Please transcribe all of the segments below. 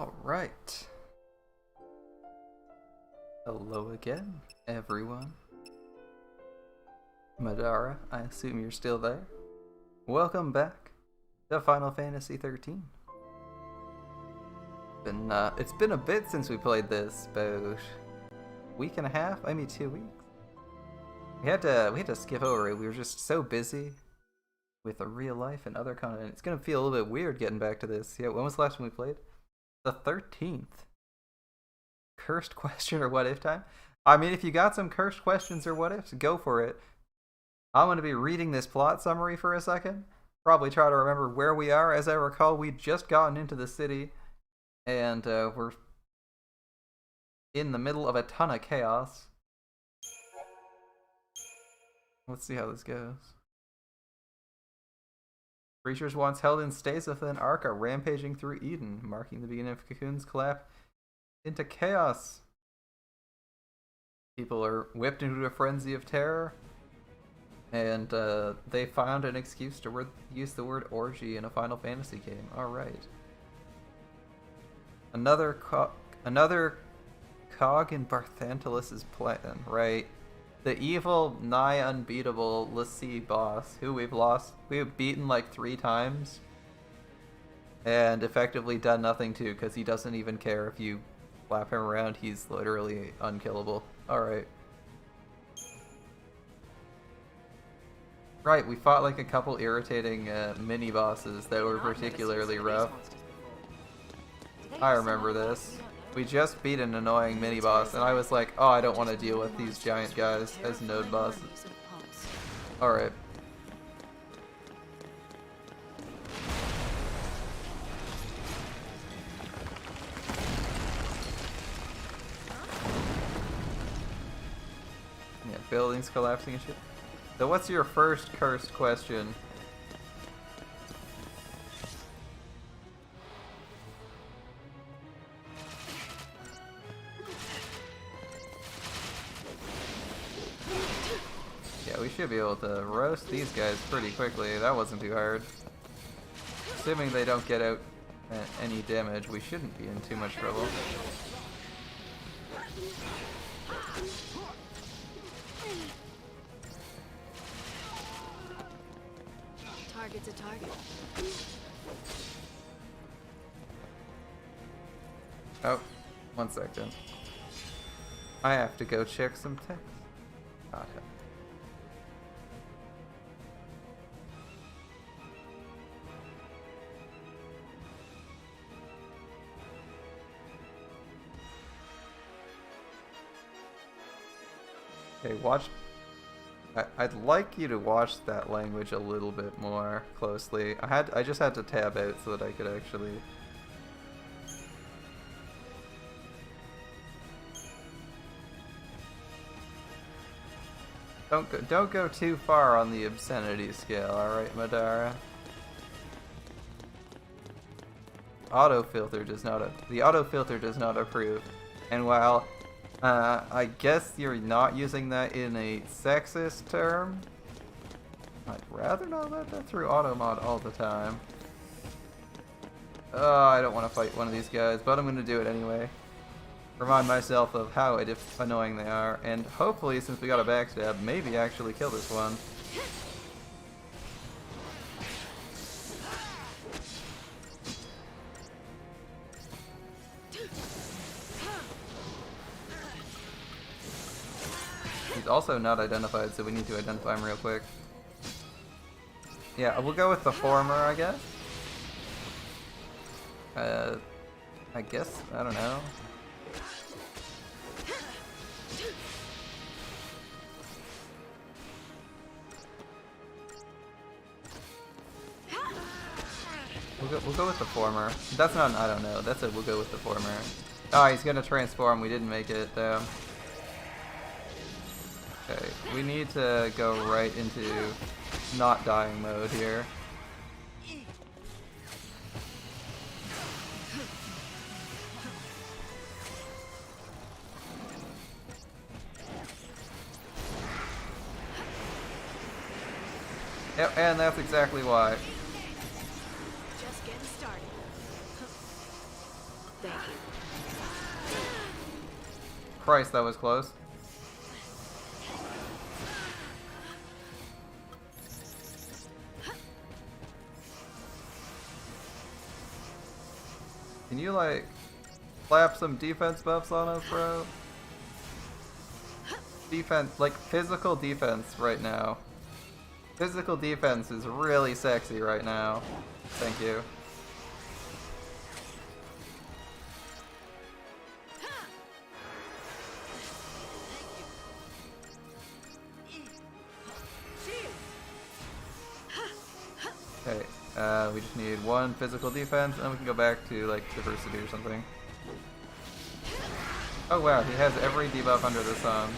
Alright. Hello again, everyone. Madara, I assume you're still there. Welcome back to Final Fantasy XIII. It's been a bit since we played this, about a week and a half, maybe 2 weeks. We had to skip over it. We were just so busy with the real life and other content. It's gonna feel a little bit weird getting back to this. Yeah, when was the last one we played? The 13th. Cursed question or what if time? I mean, if you got some cursed questions or what ifs, go for it. I'm going to be reading this plot summary for a second. Probably try to remember where we are. As I recall, we'd just gotten into the city, and we're in the middle of a ton of chaos. Let's see how this goes. Creatures once held in stasis within Ark are rampaging through Eden, marking the beginning of Cocoon's collapse into chaos. People are whipped into a frenzy of terror, and they found an excuse to use the word orgy in a Final Fantasy game. Alright. Another cog in Barthantalus's plan, right? The evil, nigh unbeatable Lassie boss, who we've beaten like 3 times, and effectively done nothing to, because he doesn't even care if you slap him around. He's literally unkillable. Alright. Right, we fought like a couple irritating mini-bosses that were particularly rough. I remember this. We just beat an annoying mini-boss, and I was like, oh, I don't want to deal with these giant guys as node bosses. Alright. Yeah, buildings collapsing and shit. So what's your first cursed question? Yeah, we should be able to roast these guys pretty quickly. That wasn't too hard. Assuming they don't get out any damage, we shouldn't be in too much trouble. Target's a target. Oh, 1 second. I have to go check some text. Okay. Okay, watch. I'd like you to watch that language a little bit more closely. I just had to tab out so that I could actually. Don't go too far on the obscenity scale, alright, Madara? The autofilter does not approve. And while I guess you're not using that in a sexist term, I'd rather not let that through auto mod all the time. I don't want to fight one of these guys, but I'm going to do it anyway. Remind myself of how annoying they are, and hopefully, since we got a backstab, maybe actually kill this one. He's also not identified, so we need to identify him real quick. Yeah, we'll go with the former, I guess. I don't know. We'll go with the former. That's not an I don't know. That's a we'll go with the former. Oh, he's gonna transform. We didn't make it though. Okay, we need to go right into not dying mode here. Yep, and that's exactly why. Just getting started. Thank you. Christ, that was close. Can you, like, slap some defense buffs on us, bro? Defense, like, physical defense right now. Physical defense is really sexy right now. Thank you. Okay, we just need one physical defense, and we can go back to, like, diversity or something. Oh wow, he has every debuff under the sun.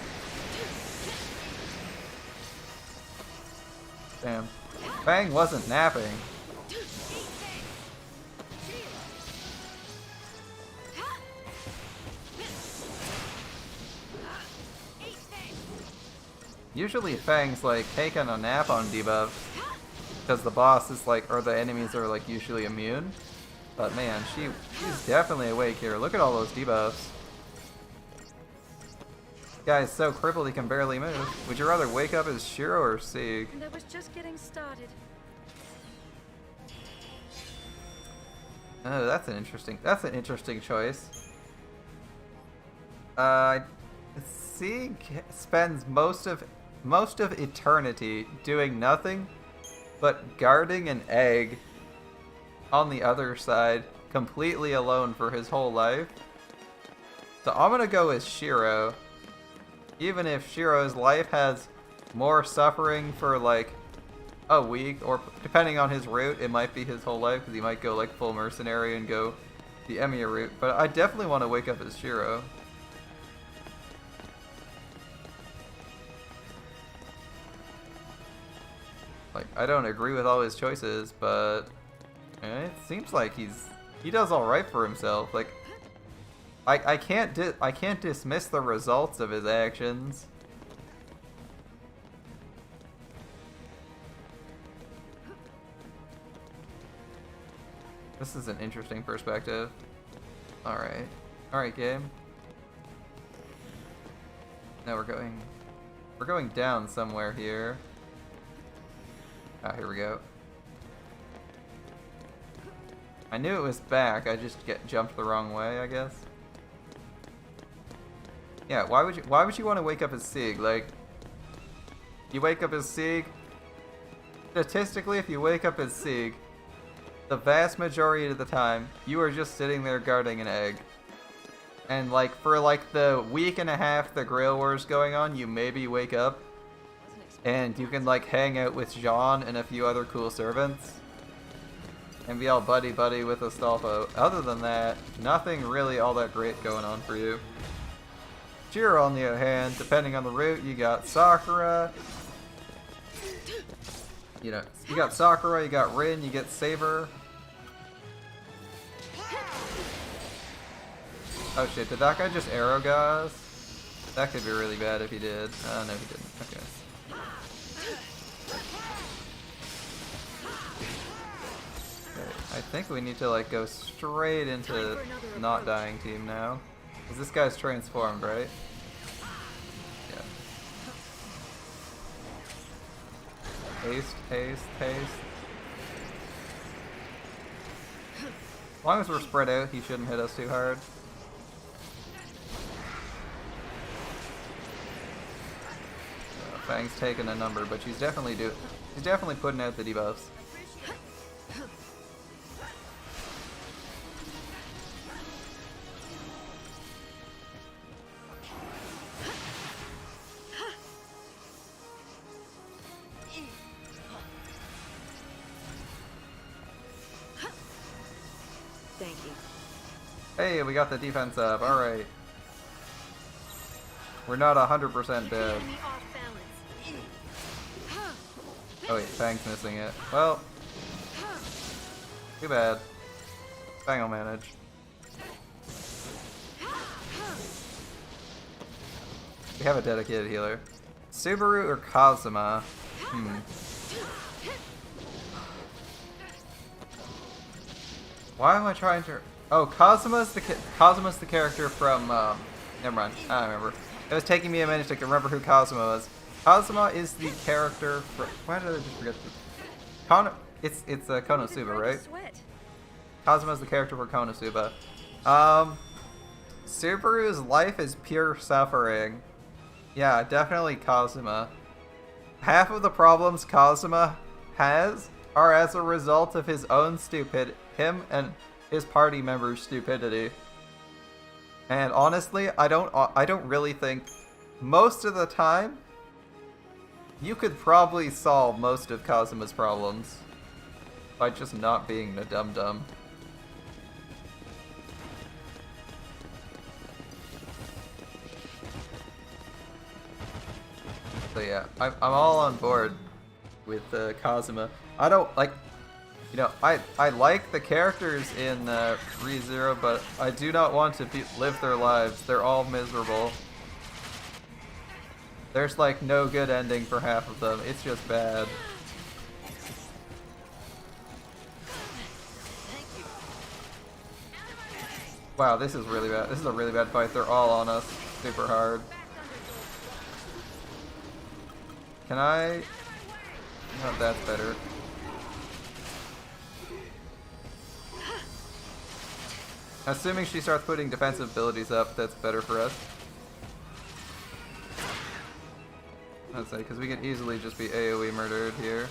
Damn. Fang wasn't napping. Usually Fang's like taking a nap on debuffs because the boss is like, or the enemies are like usually immune. But man, she's definitely awake here. Look at all those debuffs. Guy's so crippled he can barely move. Would you rather wake up as Shiro or Sieg? That was just getting started. Oh, that's an interesting choice. Sieg spends most of eternity doing nothing but guarding an egg on the other side, completely alone for his whole life. So I'm gonna go with Shiro. Even if Shiro's life has more suffering for like a week, or depending on his route, it might be his whole life, because he might go like full mercenary and go the Emiya route. But I definitely want to wake up as Shiro. Like, I don't agree with all his choices, but it seems like he does all right for himself. Like, I can't dismiss the results of his actions. This is an interesting perspective. Alright. Alright, game. Now we're going down somewhere here. Ah, here we go. I knew it was back, I just jumped the wrong way, I guess. Yeah, why would you want to wake up as Sieg? Like, you wake up as Sieg. Statistically, if you wake up as Sieg, the vast majority of the time, you are just sitting there guarding an egg. And like for like the week and a half the Grail War's going on, you maybe wake up and you can like hang out with Jean and a few other cool servants and be all buddy-buddy with Astolfo. Other than that, nothing really all that great going on for you. Shiro, on the other hand, depending on the route, you got Sakura. You know, you got Sakura, you got Rin, you get Saber. Oh shit, did that guy just arrow guys? That could be really bad if he did. Oh, no, he didn't. Okay. I think we need to like go straight into not dying team now. Because this guy's transformed, right? Yeah. Haste, haste, haste. As long as we're spread out, he shouldn't hit us too hard. Fang's taking a number, but she's definitely putting out the debuffs. Thank you. Hey, we got the defense up. All right. We're not 100% dead. Oh wait, Fang's missing it. Well, too bad. Fang will manage. We have a dedicated healer. Subaru or Kazuma? Why am I trying to... Oh, Kazuma's the character from. Never mind. I don't remember. It was taking me a minute to remember who Kazuma was. Kazuma is the character from. Why did I just forget this? It's Konosuba, right? Kazuma's the character for Konosuba. Subaru's life is pure suffering. Yeah, definitely Kazuma. Half of the problems Kazuma has are as a result of his own him and his party members' stupidity. And honestly, I don't really think most of the time you could probably solve most of Kazuma's problems by just not being a dum-dum. So yeah, I'm all on board with Kazuma. I don't like, you know, I like the characters in ReZero, but I do not want to live their lives. They're all miserable. There's like no good ending for half of them. It's just bad. Wow, this is really bad. This is a really bad fight. They're all on us super hard. Can I? No, that's better. Assuming she starts putting defensive abilities up, that's better for us. I'd say, because we can easily just be AoE murdered here.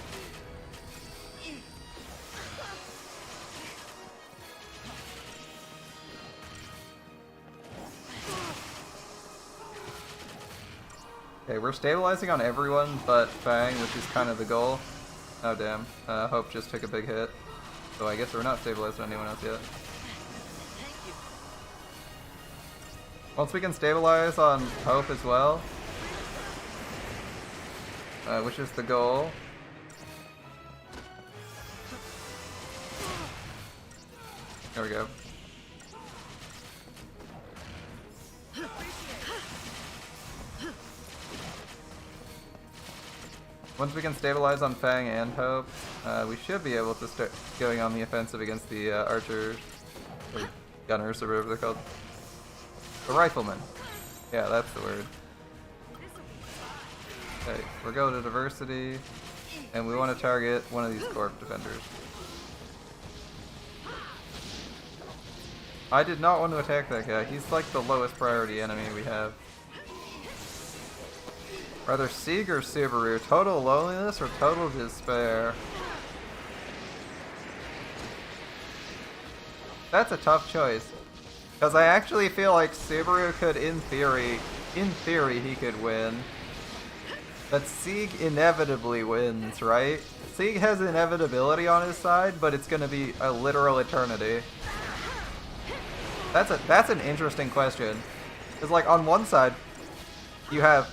Okay, we're stabilizing on everyone but Fang, which is kind of the goal. Oh damn, Hope just took a big hit. So I guess we're not stabilized on anyone else yet. Once we can stabilize on Hope as well, which is the goal. There we go. Once we can stabilize on Fang and Hope, we should be able to start going on the offensive against the archers, or gunners, or whatever they're called. The riflemen. Yeah, that's the word. Okay, we're going to diversity, and we want to target one of these corp defenders. I did not want to attack that guy. He's like the lowest priority enemy we have. Rather Sieg or Subaru? Total loneliness or total despair? That's a tough choice. Because I actually feel like Subaru could, in theory, he could win. But Sieg inevitably wins, right? Sieg has inevitability on his side, but it's gonna be a literal eternity. That's an interesting question. Because like on one side, you have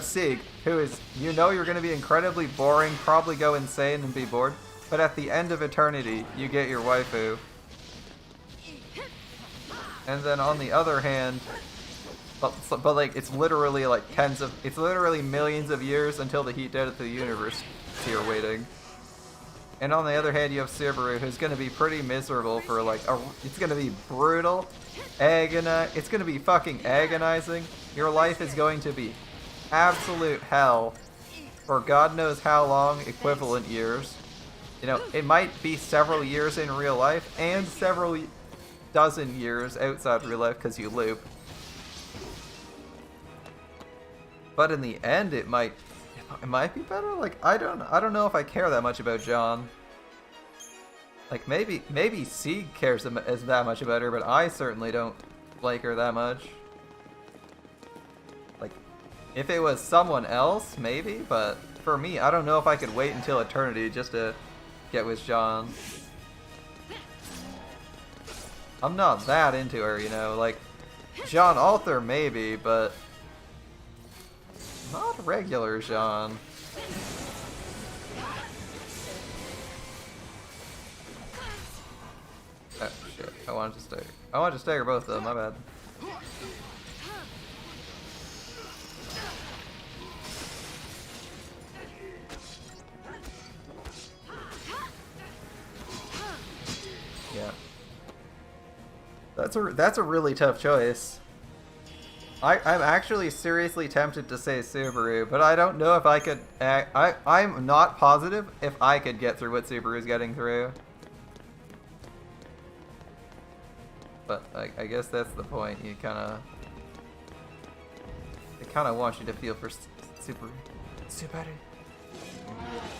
Sieg, who is, you know, you're going to be incredibly boring, probably go insane and be bored, but at the end of eternity, you get your waifu. And then on the other hand, but like it's literally like it's literally millions of years until the heat death of the universe tier waiting. And on the other hand, you have Subaru, who's going to be pretty miserable for like it's going to be brutal, it's going to be fucking agonizing. Your life is going to be absolute hell for God knows how long equivalent years. You know, it might be several years in real life and several dozen years outside real life because you loop. But in the end, it might be better. Like I don't know if I care that much about John. Like maybe Sieg cares that much about her, but I certainly don't like her that much. Like if it was someone else, maybe, but for me, I don't know if I could wait until eternity just to get with John. I'm not that into her, you know. Like Jean Arthur maybe, but not regular Jean. Oh shit! I wanted to stagger both of them. My bad. Yeah. That's a really tough choice. I'm actually seriously tempted to say Subaru, but I don't know if I could. I'm not positive if I could get through what Subaru's getting through. But I guess that's the point. You kind of. It kind of wants you to feel for Subaru. Subaru.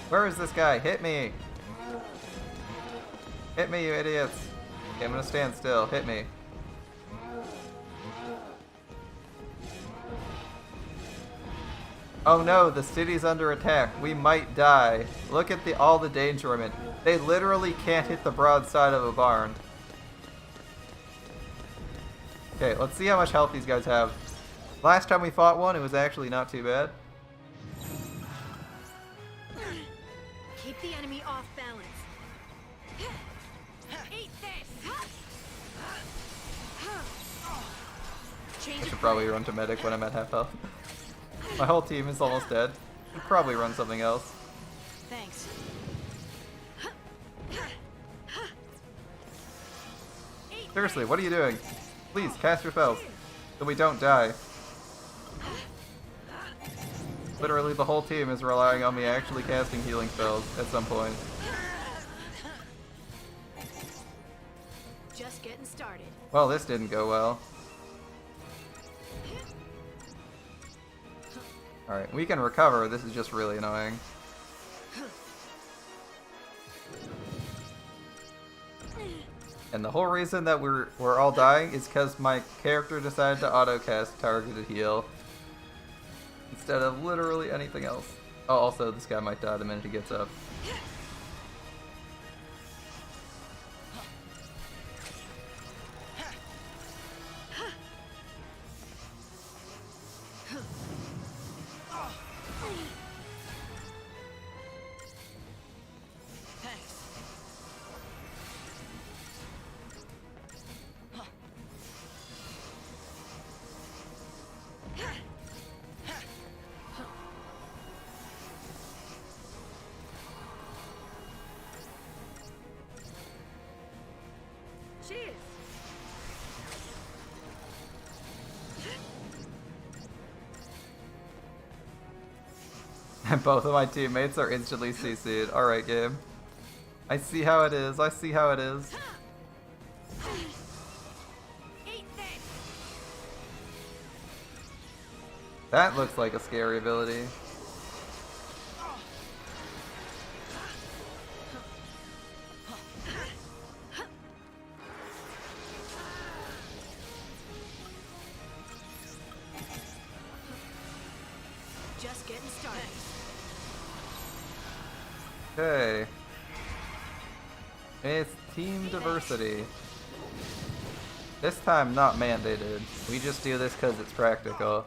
Where is this guy? Hit me! Hit me, you idiots! Okay, I'm gonna stand still. Hit me. Oh no, the city's under attack. We might die. Look at all the danger I'm in. They literally can't hit the broadside of a barn. Okay, let's see how much health these guys have. Last time we fought one, it was actually not too bad. Keep the enemy off balance. Eat this. I should probably run to medic when I'm at half health. My whole team is almost dead. Should probably run something else. Thanks. Seriously, what are you doing? Please, cast your spells. So we don't die. Literally the whole team is relying on me actually casting healing spells at some point. Just getting started. Well, this didn't go well. Alright, we can recover. This is just really annoying. And the whole reason that we're all dying is because my character decided to auto-cast targeted heal instead of literally anything else. Oh, also, this guy might die the minute he gets up. Cheers. And both of my teammates are instantly CC'd. Alright, game. I see how it is. I see how it is. Eat this. That looks like a scary ability. Just getting started. Okay. It's team diversity. This time not mandated. We just do this because it's practical.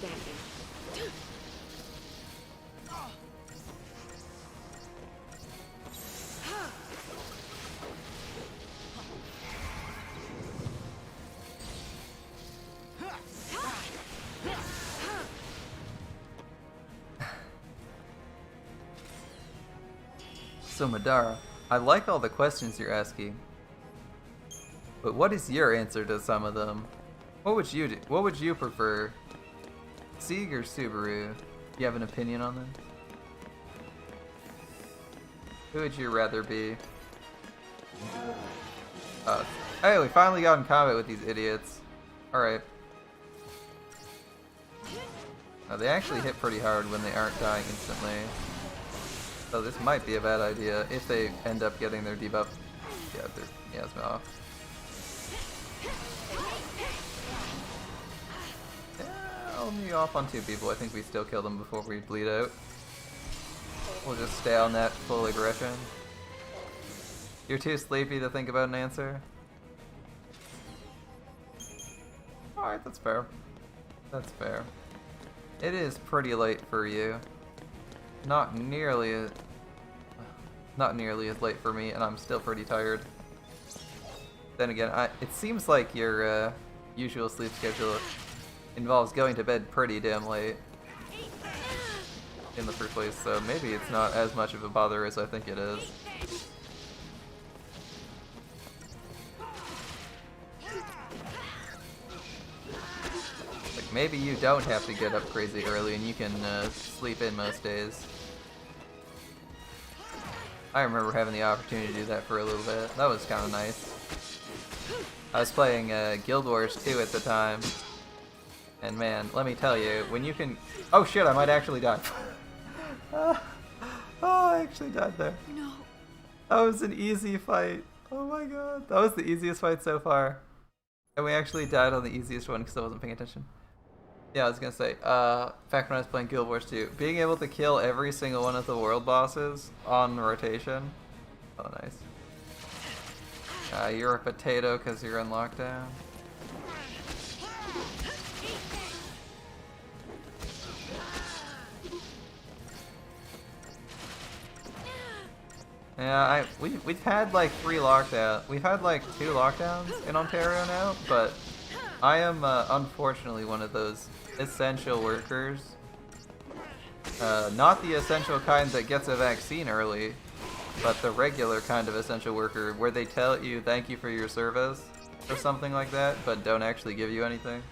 Thank you. So Madara, I like all the questions you're asking, but what is your answer to some of them? What would you do? What would you prefer? Sieg or Subaru? You have an opinion on them? Who would you rather be? Hey, we finally got in combat with these idiots. Alright. They actually hit pretty hard when they aren't dying instantly. So this might be a bad idea if they end up getting their debuff. Yeah, their miasma off. Yeah, only off on 2 people. I think we still kill them before we bleed out. We'll just stay on that full aggression. You're too sleepy to think about an answer? Alright, that's fair. That's fair. It is pretty late for you. Not nearly as late for me, and I'm still pretty tired. Then again, it seems like your usual sleep schedule involves going to bed pretty damn late in the first place, so maybe it's not as much of a bother as I think it is. Like, maybe you don't have to get up crazy early and you can sleep in most days. I remember having the opportunity to do that for a little bit. That was kind of nice. I was playing Guild Wars 2 at the time, and man, let me tell you, when you can... Oh shit, I might actually die. Oh, I actually died there. No. That was an easy fight. Oh my god. That was the easiest fight so far. And we actually died on the easiest one because I wasn't paying attention. Yeah, I was gonna say, back when I was playing Guild Wars 2, being able to kill every single one of the world bosses on rotation. Oh, nice. You're a potato because you're in lockdown. Yeah, we've had like 3 lockdowns. We've had like 2 lockdowns in Ontario now, but I am unfortunately one of those essential workers. Not the essential kind that gets a vaccine early, but the regular kind of essential worker where they tell you thank you for your service or something like that, but don't actually give you anything.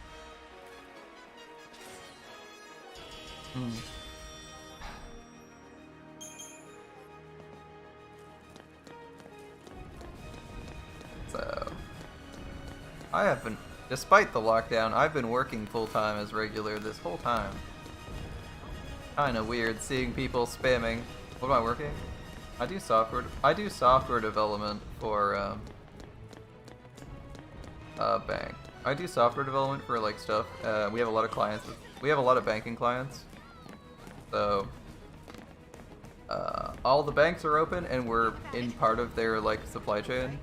So, I have been, despite the lockdown, I've been working full-time as regular this whole time. Kinda weird seeing people spamming. What am I working? I do software development for bank. I do software development for like stuff. We have a lot of clients. We have a lot of banking clients. So all the banks are open and we're in part of their like supply chain.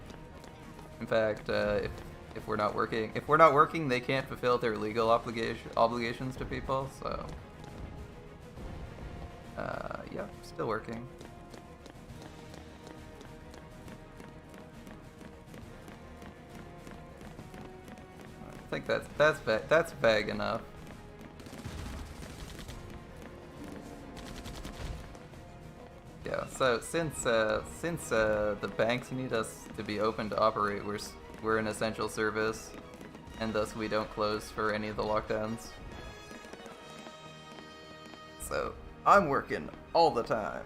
In fact, if we're not working, they can't fulfill their legal obligations to people. So yeah, still working. I think that's vague enough. Yeah. So since the banks need us to be open to operate, we're an essential service, and thus we don't close for any of the lockdowns. So I'm working all the time.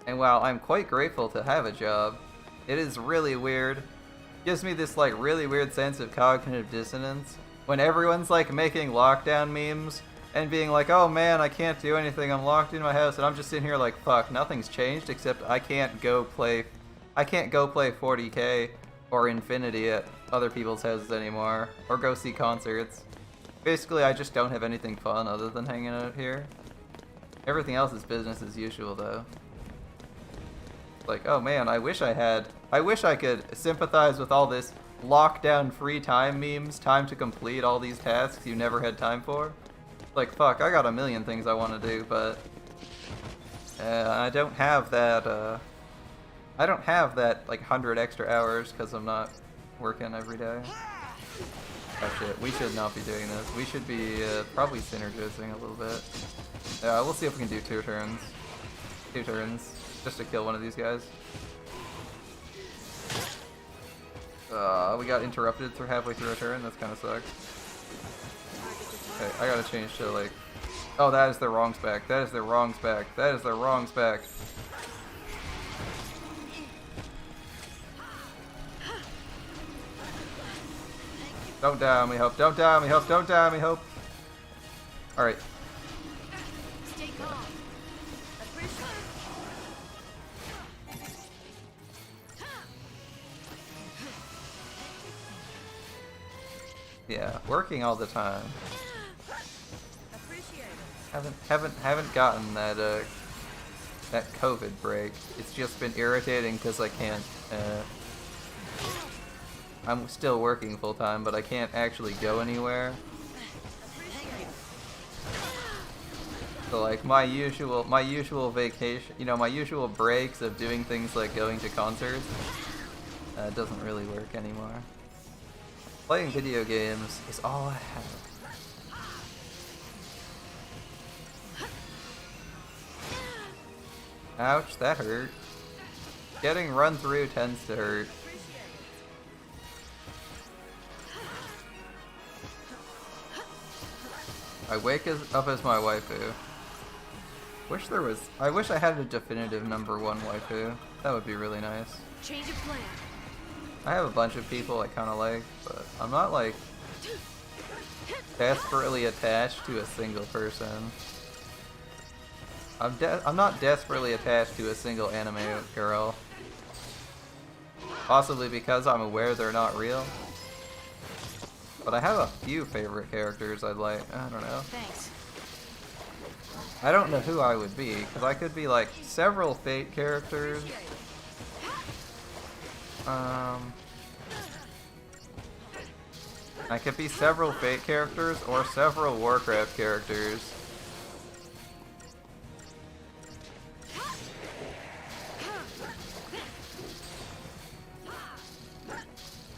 And while I'm quite grateful to have a job, it is really weird. Gives me this like really weird sense of cognitive dissonance when everyone's like making lockdown memes and being like, oh man, I can't do anything, I'm locked in my house, and I'm just sitting here like, fuck, nothing's changed except I can't go play 40K or Infinity at other people's houses anymore, or go see concerts. Basically, I just don't have anything fun other than hanging out here. Everything else is business as usual though. Like, oh man, I wish I could sympathize with all this lockdown free time memes, time to complete all these tasks you never had time for. Like, fuck, I got a million things I want to do, but I don't have that, like 100 extra hours because I'm not working every day. Oh shit, we should not be doing this. We should be probably synergisting a little bit. Yeah, we'll see if we can do 2 turns. 2 turns. Just to kill one of these guys. We got interrupted through halfway through a turn. That's kind of sucks. Okay, I gotta change to like... Oh, that is the wrong spec. That is the wrong spec. That is the wrong spec. Don't die on me, Hope. Don't die on me, Hope. Don't die on me, Hope. Alright. Stay calm. Appreciate it. Yeah, working all the time. Appreciate it. Haven't gotten that that COVID break. It's just been irritating because I can't. I'm still working full time, but I can't actually go anywhere. So like my usual vacation, you know, my usual breaks of doing things like going to concerts, doesn't really work anymore. Playing video games is all I have. Ouch, that hurt. Getting run through tends to hurt. I wake up as my waifu. I wish I had a definitive #1 waifu. That would be really nice. Change of plan. I have a bunch of people I kind of like, but I'm not like desperately attached to a single person. I'm not desperately attached to a single anime girl. Possibly because I'm aware they're not real. But I have a few favorite characters I'd like. I don't know. Thanks. I don't know who I would be, because I could be like several Fate characters. I could be several Fate characters or several Warcraft characters.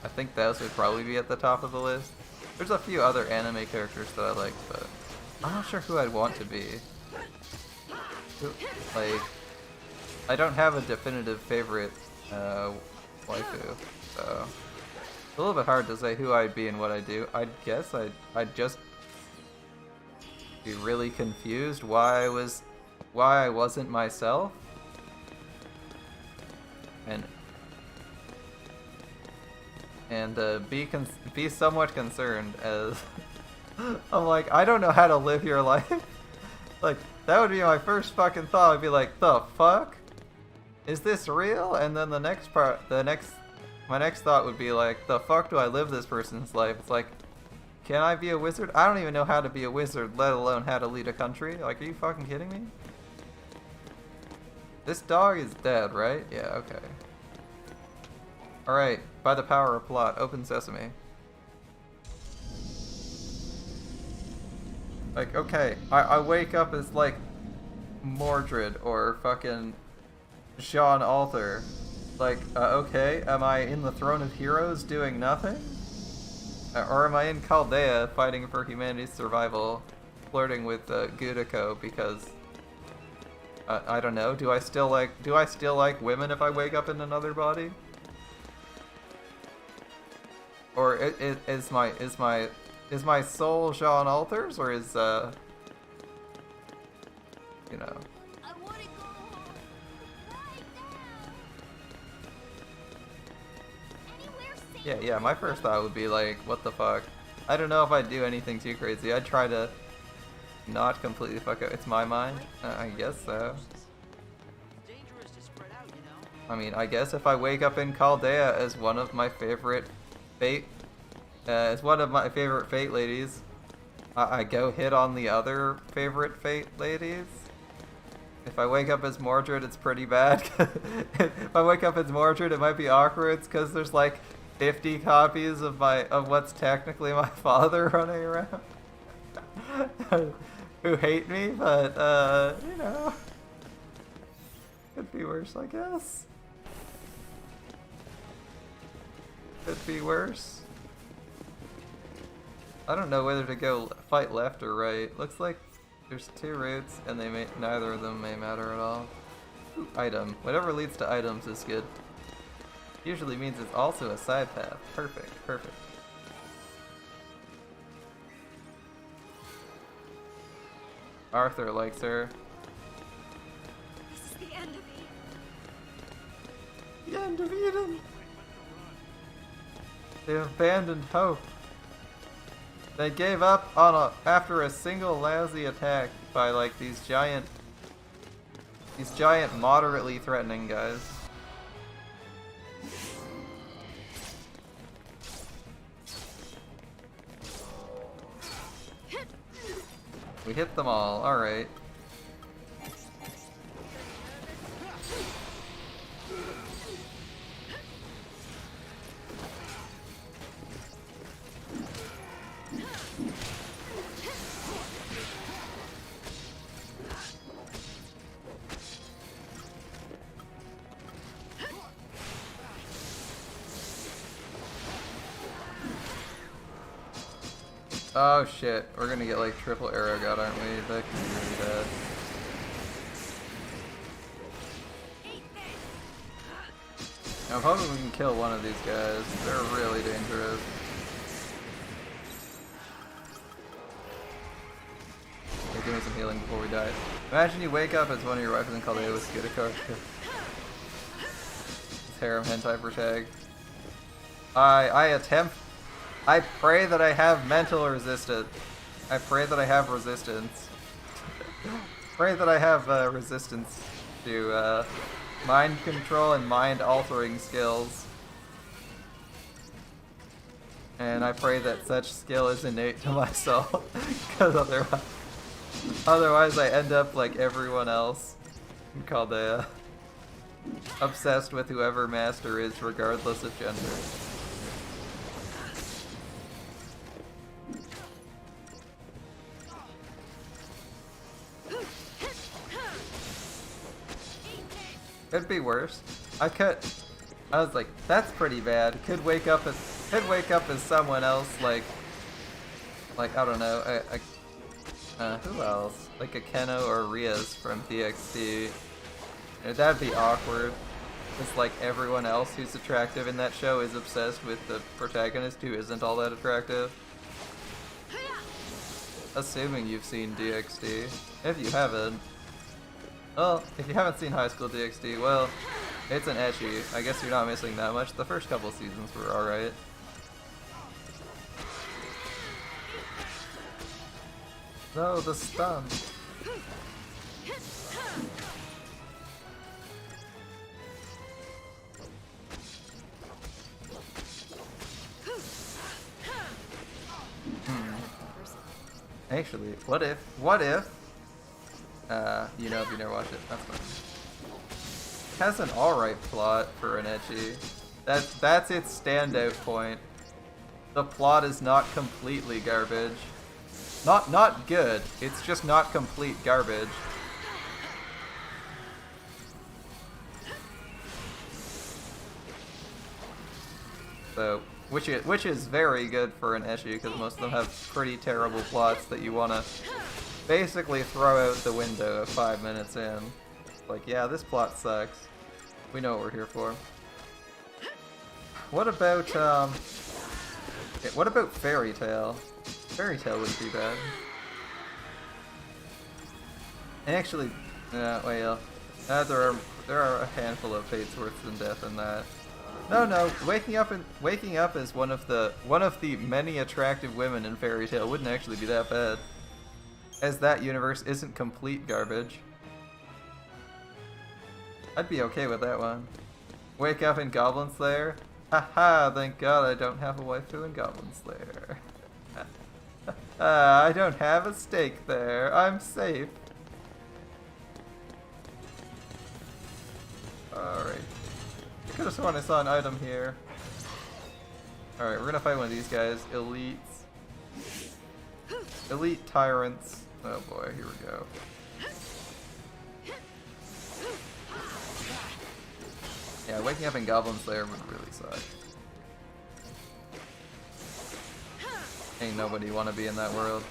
I think those would probably be at the top of the list. There's a few other anime characters that I like, but I'm not sure who I'd want to be. Like, I don't have a definitive favorite waifu, so it's a little bit hard to say who I'd be and what I do. I'd guess I'd just be really confused why I wasn't myself, and be somewhat concerned as I'm like, I don't know how to live your life. Like, that would be my first fucking thought. I'd be like, the fuck? Is this real? And then my next thought would be like, the fuck do I live this person's life? It's like, can I be a wizard? I don't even know how to be a wizard, let alone how to lead a country. Like, are you fucking kidding me? This dog is dead, right? Yeah, okay. Alright, by the power of plot, open sesame. Like, okay, I wake up as, like, Mordred or fucking Sean Alter. Like, okay, am I in the Throne of Heroes doing nothing? Or am I in Chaldea fighting for humanity's survival, flirting with Gudiko because... I don't know, do I still like women if I wake up in another body? Or is my soul Sean Alters, or is you know? I want to go home right now. Anywhere safe. Yeah. My first thought would be like, what the fuck? I don't know if I'd do anything too crazy. I'd try to not completely fuck up. It's my mind. I guess so. I mean, I guess if I wake up in Chaldea as one of my favorite Fate, as one of my favorite Fate ladies, I go hit on the other favorite Fate ladies. If I wake up as Mordred, it's pretty bad. If I wake up as Mordred, it might be awkward because there's like 50 copies of what's technically my father running around who hate me, but you know, could be worse, I guess. Could be worse. I don't know whether to go fight left or right. Looks like there's two routes, and neither of them may matter at all. Ooh, item. Whatever leads to items is good. Usually means it's also a side path. Perfect, perfect. Arthur likes her. This is the end of Eden. The end of Eden! They abandoned hope. They gave up after a single lousy attack by like these giant moderately threatening guys. We hit them all, alright. Oh shit, we're gonna get like triple arrow god, aren't we? That could be really bad. I'm hoping we can kill one of these guys. They're really dangerous. Okay, give me some healing before we die. Imagine you wake up as one of your rifles and call it with Skidakar. Harem hentai for tag. I pray that I have mental resistance. I pray that I have resistance. Pray that I have resistance to mind control and mind altering skills. And I pray that such skill is innate to my soul. Because otherwise I end up like everyone else. Called obsessed with whoever master is regardless of gender. Could be worse. I was like, that's pretty bad. Could wake up as someone else, like I don't know, who else? Like a Keno or Rias from DXD. That'd be awkward. It's like everyone else who's attractive in that show is obsessed with the protagonist who isn't all that attractive. Assuming you've seen DXD. If you haven't. Well, if you haven't seen High School DxD, well, it's an ecchi. I guess you're not missing that much. The first couple seasons were alright. No, the stun. Actually, what if, you know, if you never watched it, that's fine. It has an alright plot for an ecchi. That's its standout point. The plot is not completely garbage. Not good, it's just not complete garbage. So, which is very good for an ecchi, because most of them have pretty terrible plots that you want to basically throw out the window 5 minutes in. Like, yeah, this plot sucks. We know what we're here for. What about Fairy Tail? Fairy Tail wouldn't be bad. And actually, well, there are a handful of fates worse than death in that. No, waking up as one of the many attractive women in Fairy Tail wouldn't actually be that bad, as that universe isn't complete garbage. I'd be okay with that one. Wake up in Goblin Slayer? Haha, thank God I don't have a waifu in Goblin Slayer. I don't have a stake there. I'm safe. Alright. I could have sworn I saw an item here. Alright, we're gonna fight one of these guys. Elites. Elite Tyrants. Oh boy, here we go. Yeah, waking up in Goblin Slayer would really suck. Ain't nobody wanna be in that world.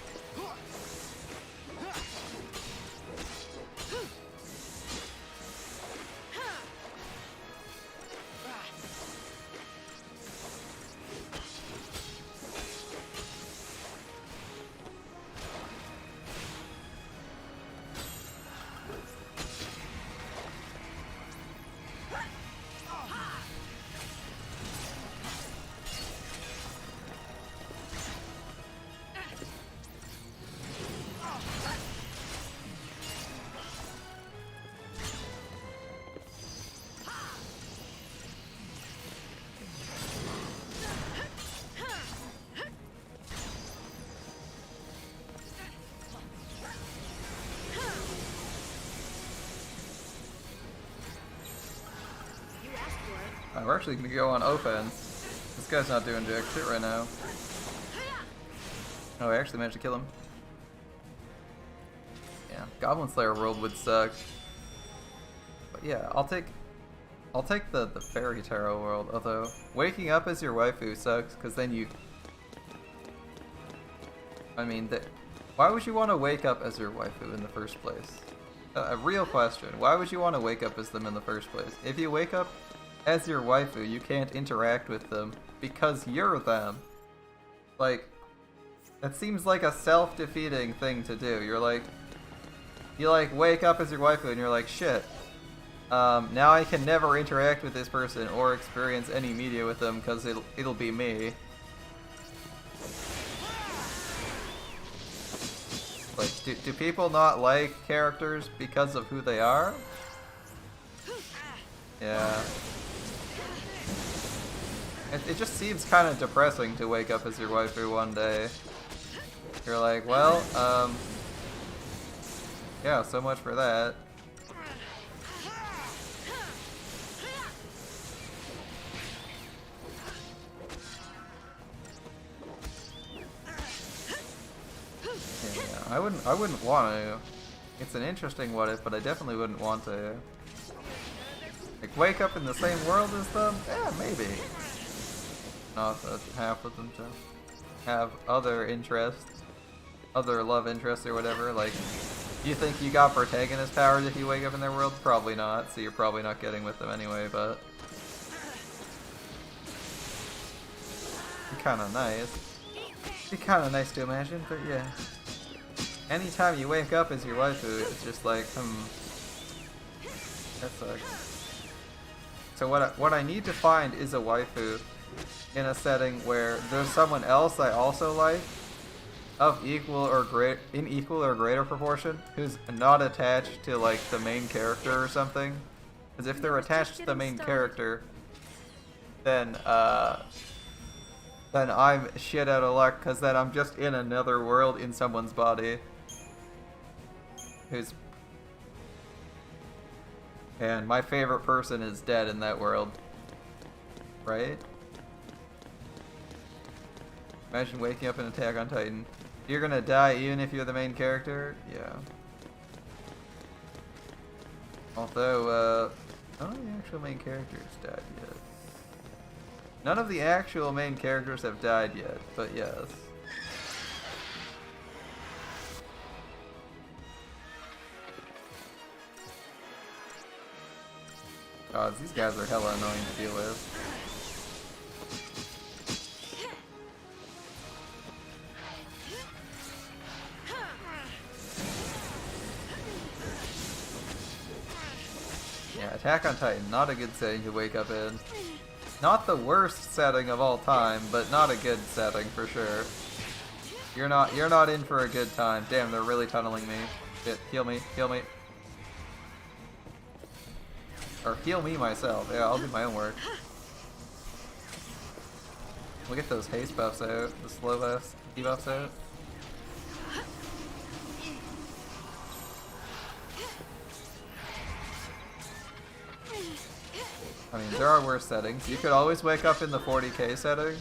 We're actually gonna go on offense. This guy's not doing jack shit right now. Oh, I actually managed to kill him. Yeah, Goblin Slayer world would suck. But yeah, I'll take the Fairy Tale world. Although waking up as your waifu sucks, because then you. I mean, why would you want to wake up as your waifu in the first place? A real question. Why would you want to wake up as them in the first place? If you wake up as your waifu, you can't interact with them because you're them. Like, that seems like a self-defeating thing to do. You're like, you like wake up as your waifu and you're like, shit. Now I can never interact with this person or experience any media with them because it'll be me. Like, do people not like characters because of who they are? Yeah. It just seems kind of depressing to wake up as your waifu one day. You're like, well, yeah, so much for that. Yeah, I wouldn't want to. It's an interesting what if, but I definitely wouldn't want to. Like, wake up in the same world as them? Yeah, maybe. Not that half of them to have other interests, other love interests or whatever. Like, you think you got protagonist powers if you wake up in their world? Probably not, so you're probably not getting with them anyway, but... Be kinda nice. Be kinda nice to imagine, but yeah. Anytime you wake up as your waifu, it's just like, that sucks. So what I need to find is a waifu in a setting where there's someone else I also like, of equal or greater proportion, who's not attached to like the main character or something. Because if they're attached to the main character, then I'm shit out of luck, because then I'm just in another world in someone's body. And my favorite person is dead in that world. Right? Imagine waking up in Attack on Titan. You're gonna die even if you're the main character? Yeah. Although, none of the actual main characters died yet. None of the actual main characters have died yet, but yes. God, these guys are hella annoying to deal with. Yeah, Attack on Titan, not a good setting to wake up in. Not the worst setting of all time, but not a good setting for sure. You're not in for a good time. Damn, they're really tunneling me. Shit, heal me, heal me. Or heal me myself. Yeah, I'll do my own work. We'll get those haste buffs out, the slow buffs, debuffs out. I mean, there are worse settings. You could always wake up in the 40k setting.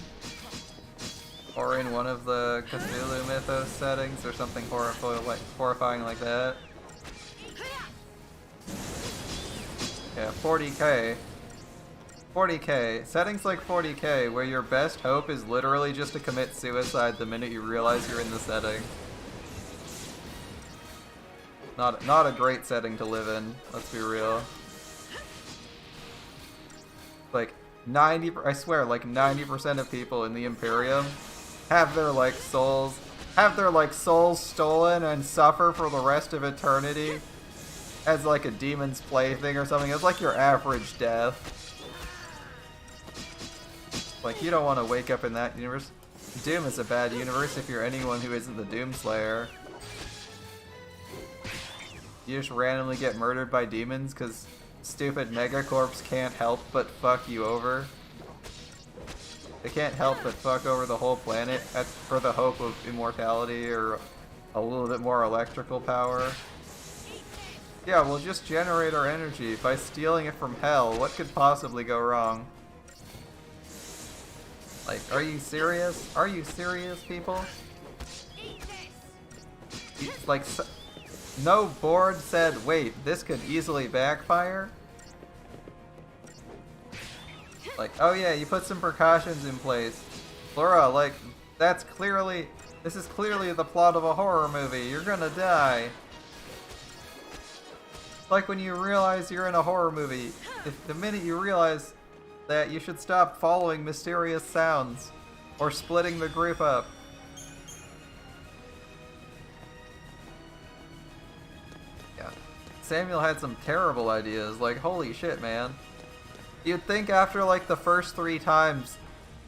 Or in one of the Cthulhu Mythos settings, or something horrifying like that. Yeah, 40k. 40k. Settings like 40k, where your best hope is literally just to commit suicide the minute you realize you're in the setting. Not a great setting to live in, let's be real. Like, I swear, like 90% of people in the Imperium have their souls stolen and suffer for the rest of eternity as like a demon's plaything or something. It's like your average death. Like, you don't want to wake up in that universe. Doom is a bad universe if you're anyone who isn't the Doomslayer. You just randomly get murdered by demons because stupid Megacorps can't help but fuck you over. They can't help but fuck over the whole planet for the hope of immortality or a little bit more electrical power. Yeah, we'll just generate our energy by stealing it from hell. What could possibly go wrong? Like, are you serious? Are you serious, people? Like, no board said, wait, this could easily backfire? Like, oh yeah, you put some precautions in place. Laura, like, this is clearly the plot of a horror movie. You're gonna die. Like when you realize you're in a horror movie, if the minute you realize that you should stop following mysterious sounds or splitting the group up. Yeah. Samuel had some terrible ideas, like holy shit, man. You'd think after like the first 3 times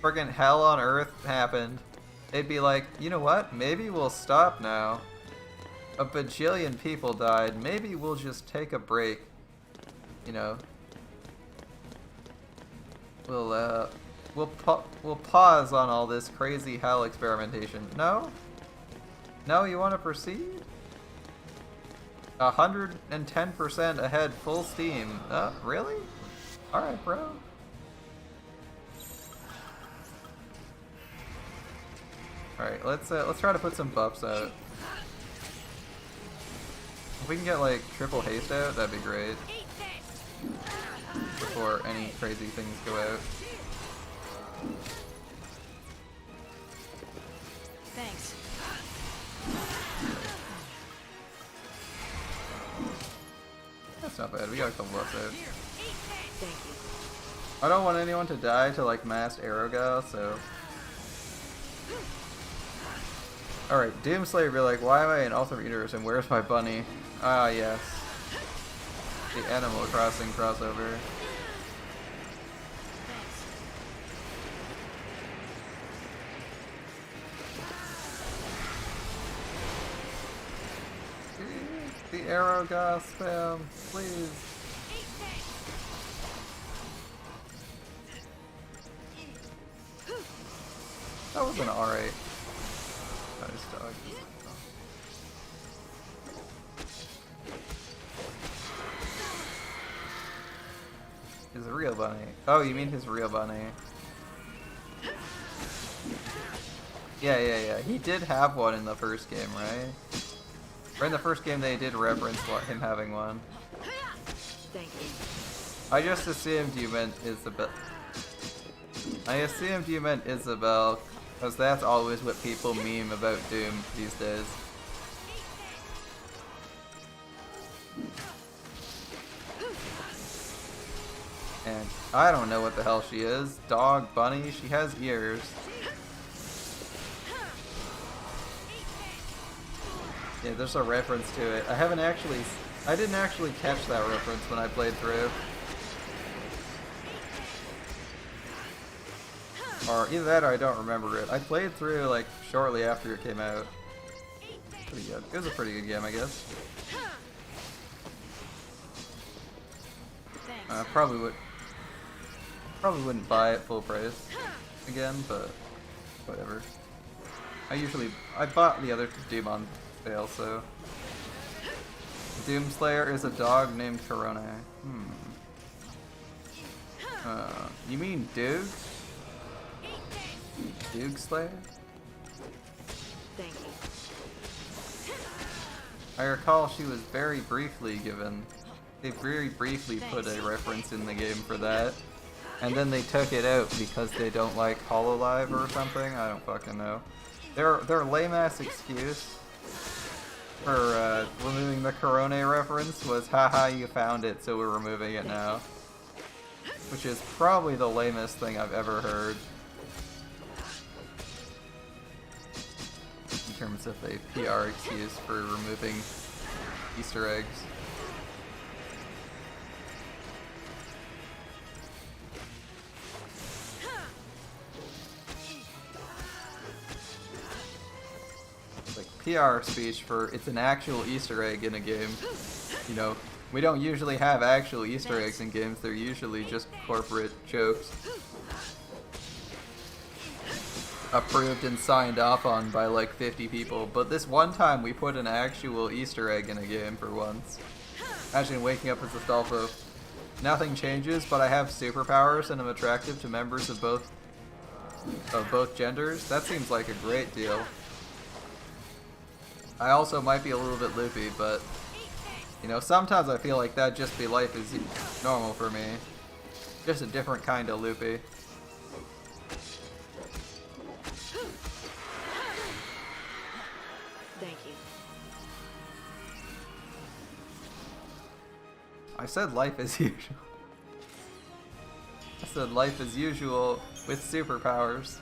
friggin' hell on earth happened, they'd be like, you know what, maybe we'll stop now. A bajillion people died, maybe we'll just take a break. You know. We'll pause on all this crazy hell experimentation. No? No, you want to proceed? 110% ahead, full steam. Really? Alright, bro. Alright, let's try to put some buffs out. If we can get like triple haste out, that'd be great. Before any crazy things go out. Thanks. That's not bad, we got a couple buffs out. Thank you. I don't want anyone to die to like massed arrow gal, so... Alright, Doomslayer be like, why am I in Ultimate Universe and where's my bunny? Ah, yes. The Animal Crossing crossover. The arrow gas spam, please. That was an alright. Nice dog. His real bunny. Oh, you mean his real bunny. Yeah. He did have one in the first game, right? Or in the first game they did reference him having one. Thank you. I just assumed you meant Isabel. Because that's always what people meme about Doom these days. And I don't know what the hell she is. Dog, bunny, she has ears. Yeah, there's a reference to it. I didn't actually catch that reference when I played through. Or either that or I don't remember it. I played through like shortly after it came out. Pretty good. It was a pretty good game, I guess. Probably wouldn't buy it full price again, but whatever. I bought the other Doom on sale, so. Doomslayer is a dog named Corona. You mean Duke? Duke Slayer? Thank you. I recall she was very briefly given. They very briefly put a reference in the game for that. And then they took it out because they don't like HoloLive or something. I don't fucking know. Their lame-ass excuse for removing the Corona reference was, haha, you found it, so we're removing it now. Which is probably the lamest thing I've ever heard. In terms of a PR excuse for removing Easter eggs. Like PR speech for it's an actual Easter egg in a game. You know, we don't usually have actual Easter eggs in games, they're usually just corporate jokes. Approved and signed off on by like 50 people, but this one time we put an actual Easter egg in a game for once. Imagine waking up as Astolfo. Nothing changes, but I have superpowers and I'm attractive to members of both genders. That seems like a great deal. I also might be a little bit loopy, but you know, sometimes I feel like that'd just be life is normal for me. Just a different kind of loopy. Thank you. I said life as usual. I said life as usual with superpowers.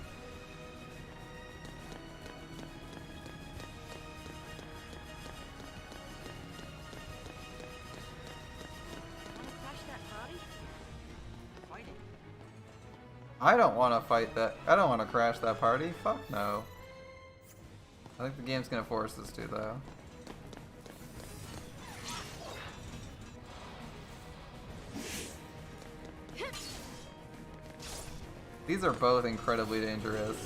I don't want to fight that. I don't want to crash that party. Fuck no. I think the game's gonna force us to, though. These are both incredibly dangerous.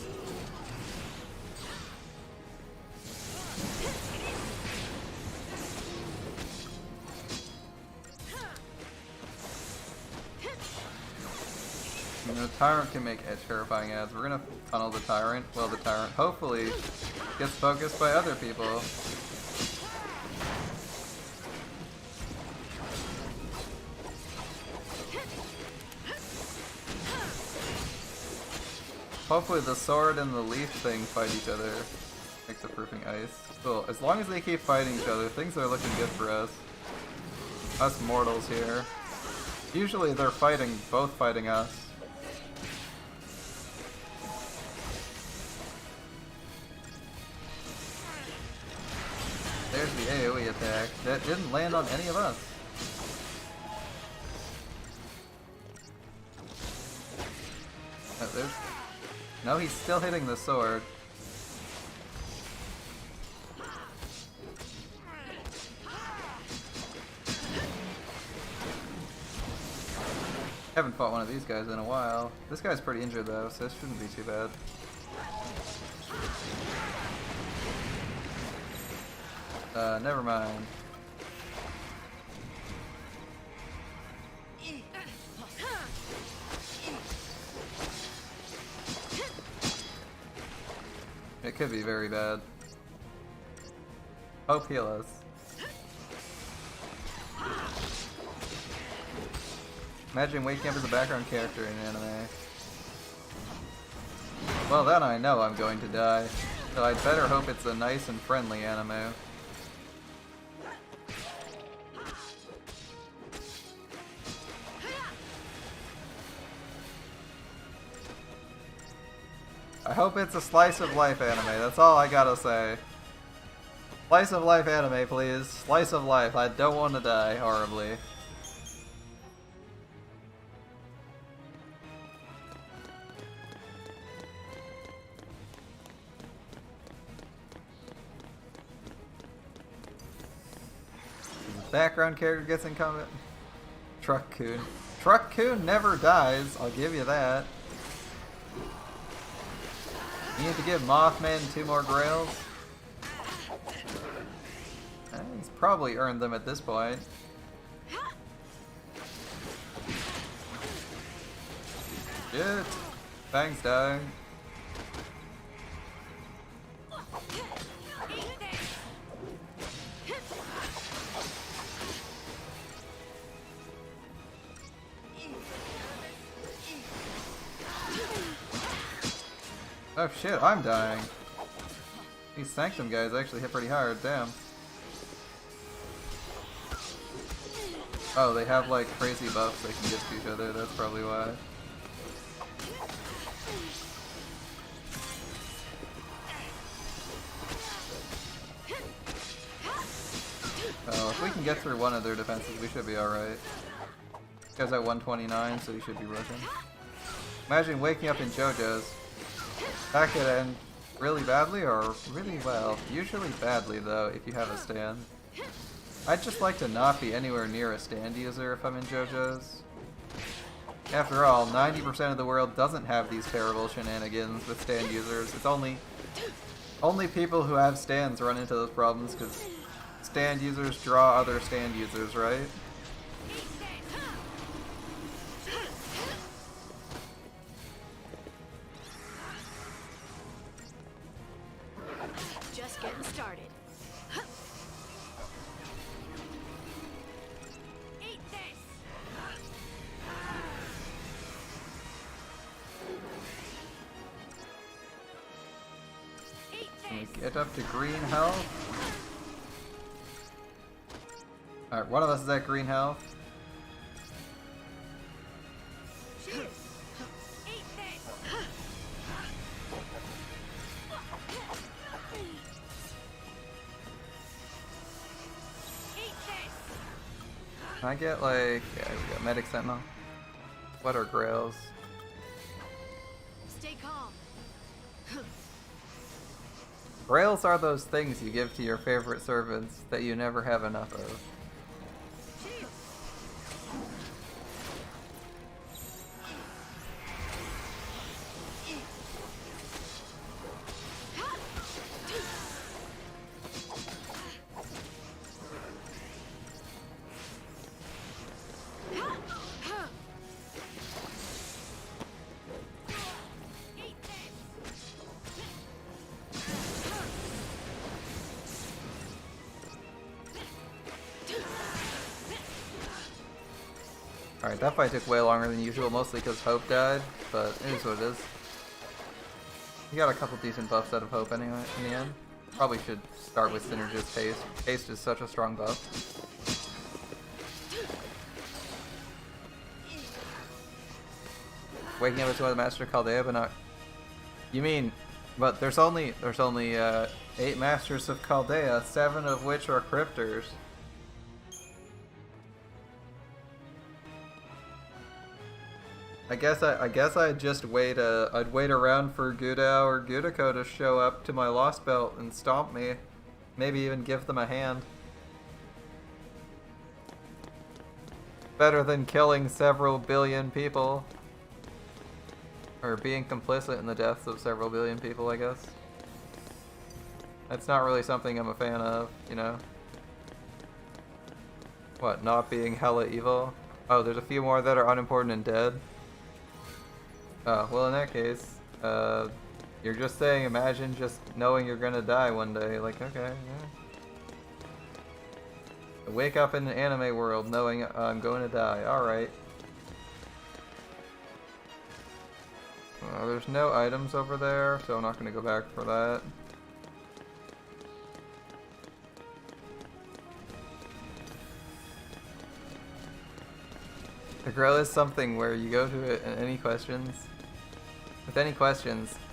The Tyrant can make terrifying ads. We're gonna tunnel the Tyrant. Well, the Tyrant hopefully gets focused by other people. Hopefully the sword and the leaf thing fight each other. Makes the proofing ice. Still, as long as they keep fighting each other, things are looking good for us. Us mortals here. Usually they're both fighting us. There's the AoE attack. That didn't land on any of us. Oh, no, he's still hitting the sword. Haven't fought one of these guys in a while. This guy's pretty injured though, so this shouldn't be too bad. Never mind. It could be very bad. Hope heal us. Imagine waking up as a background character in an anime. Well, then I know I'm going to die. So I'd better hope it's a nice and friendly anime. I hope it's a slice of life anime, that's all I gotta say. Slice of life anime, please. Slice of life, I don't want to die horribly. The background character gets in combat. Truck-kun. Truck-kun never dies, I'll give you that. You need to give Mothman 2 more grails. He's probably earned them at this point. Shit. Fang's dying. Oh shit, I'm dying. These Sanctum guys actually hit pretty hard, damn. Oh, they have like crazy buffs they can give to each other, that's probably why. Oh, if we can get through one of their defenses, we should be alright. This guy's at 129, so he should be rushing. Imagine waking up in JoJo's. That could end really badly or really well. Usually badly though, if you have a stand. I'd just like to not be anywhere near a stand user if I'm in JoJo's. After all, 90% of the world doesn't have these terrible shenanigans with stand users. It's only people who have stands run into those problems because stand users draw other stand users, right? Just getting started. Eat this. Eat Can we this. get up to green health? Alright, one of us is at green health. Can I get like, yeah, we got Medic Sentinel. What are grails? Stay calm. Grails are those things you give to your favorite servants that you never have enough of. Alright, that fight took way longer than usual, mostly because Hope died, but it is what it is. You got a couple decent buffs out of Hope anyway, in the end. Probably should start with Synergist Haste. Haste is such a strong buff. Waking up as one of the Master of Chaldea, but not... You mean... But there's only 8 Masters of Chaldea, 7 of which are Cryptors. I guess I'd just wait. I'd wait around for Gudao or Gudako to show up to my Lost Belt and stomp me. Maybe even give them a hand. Better than killing several billion people. Or being complicit in the deaths of several billion people, I guess. That's not really something I'm a fan of, you know? What, not being hella evil? Oh, there's a few more that are unimportant and dead. Oh, well in that case, you're just saying imagine just knowing you're gonna die one day, like, okay, yeah. Wake up in an anime world knowing I'm going to die, alright. There's no items over there, so I'm not gonna go back for that. The grill is something where you go to it and any questions,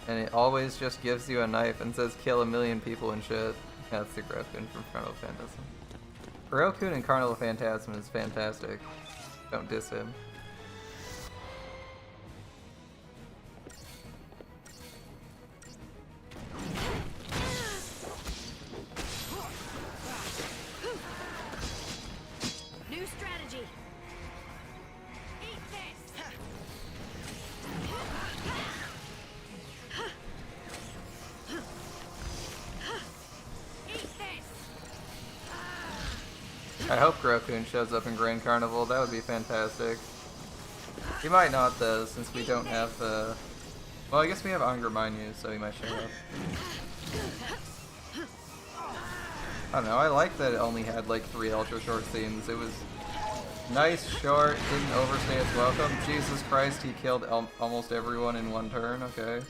and it always just gives you a knife and says kill 1,000,000 people and shit. Yeah, that's the Grokun from Carnival Phantasm. Grokun in Carnival Phantasm is fantastic. Don't diss him. New strategy. Eat this. Eat this. I hope Grokun shows up in Grand Carnival. That would be fantastic. He might not though, since we don't have the... Well, I guess we have Anger Manyu, so he might show up. I don't know, I like that it only had like 3 ultra short scenes. It was nice, short, didn't overstay its welcome. Jesus Christ, he killed almost everyone in one turn, okay.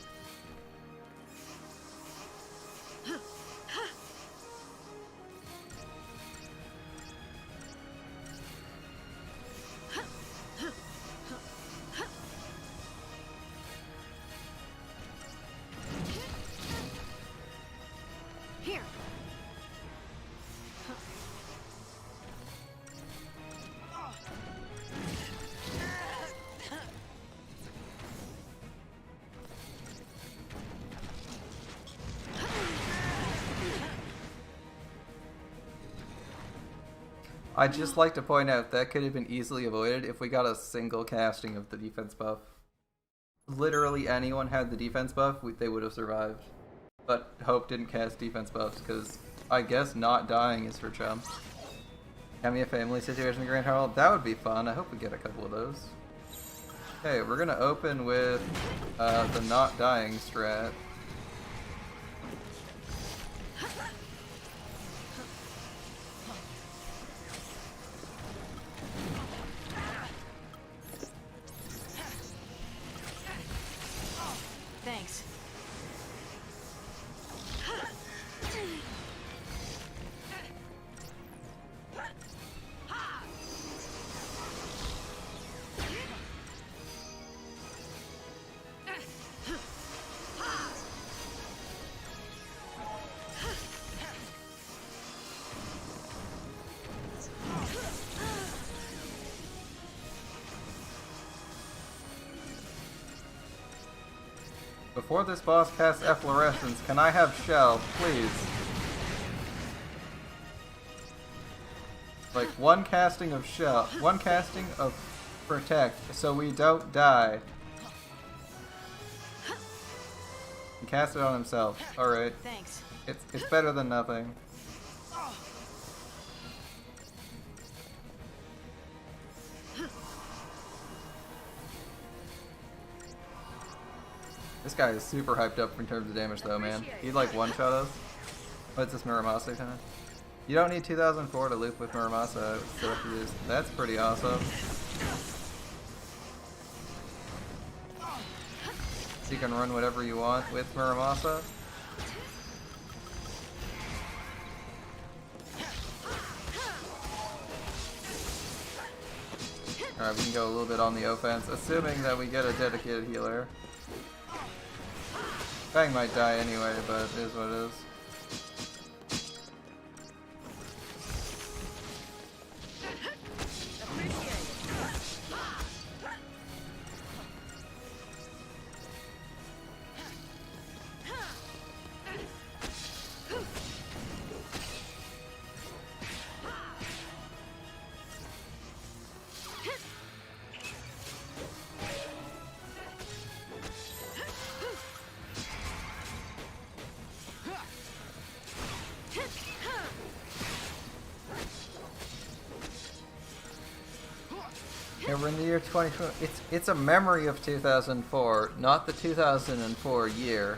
Here. I'd just like to point out that could have been easily avoided if we got a single casting of the defense buff. Literally anyone had the defense buff, they would have survived. But Hope didn't cast defense buffs because I guess not dying is for chumps. Have me a family situation in Grand Herald? That would be fun. I hope we get a couple of those. Okay, we're gonna open with the not dying strat. Thanks. Before this boss casts efflorescence, can I have shell, please? Like one casting of shell, one casting of protect, so we don't die. He cast it on himself. Alright. Thanks. It's better than nothing. This guy is super hyped up in terms of damage though, man. He'd like one-shot us. What's this Muramasa kind of? You don't need 2004 to loop with Muramasa, so if you use, that's pretty awesome. So you can run whatever you want with Muramasa. Alright, we can go a little bit on the offense, assuming that we get a dedicated healer. Fang might die anyway, but it is what it is. Yeah, we're in the year 2020. It's a memory of 2004, not the 2004 year.